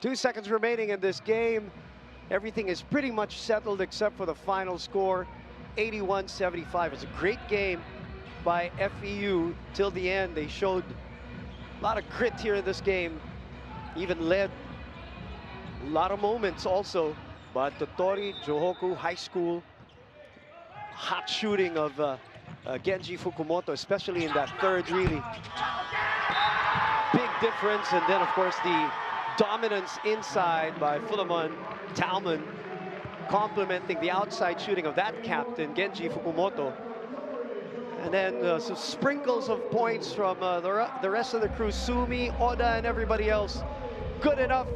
Two seconds remaining in this game. Everything is pretty much settled except for the final score, 81-75. It's a great game by FEU till the end. They showed a lot of grit here in this game, even led a lot of moments also. But Totori Johoku High School, hot shooting of Genji Fukumoto, especially in that third, really big difference. And then, of course, the dominance inside by Philemon Talman, complementing the outside shooting of that captain, Genji Fukumoto. And then some sprinkles of points from the rest of the crew, Sumi, Oda, and everybody else. Good enough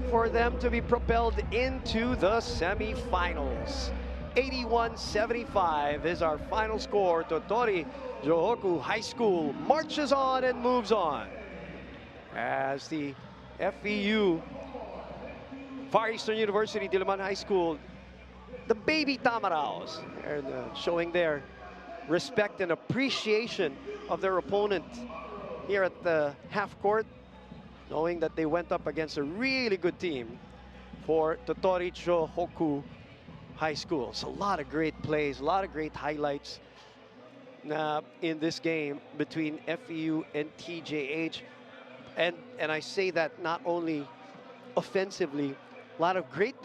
for them to be propelled into the semifinals. 81-75 is our final score. Totori Johoku High School marches on and moves on as the FEU, Far Eastern University, Diliman High School, the baby Tamaraos, and showing their respect and appreciation of their opponent here at the half court, knowing that they went up against a really good team for Totori Johoku High School. So a lot of great plays, a lot of great highlights in this game between FEU and TJH. And I say that not only offensively, a lot of great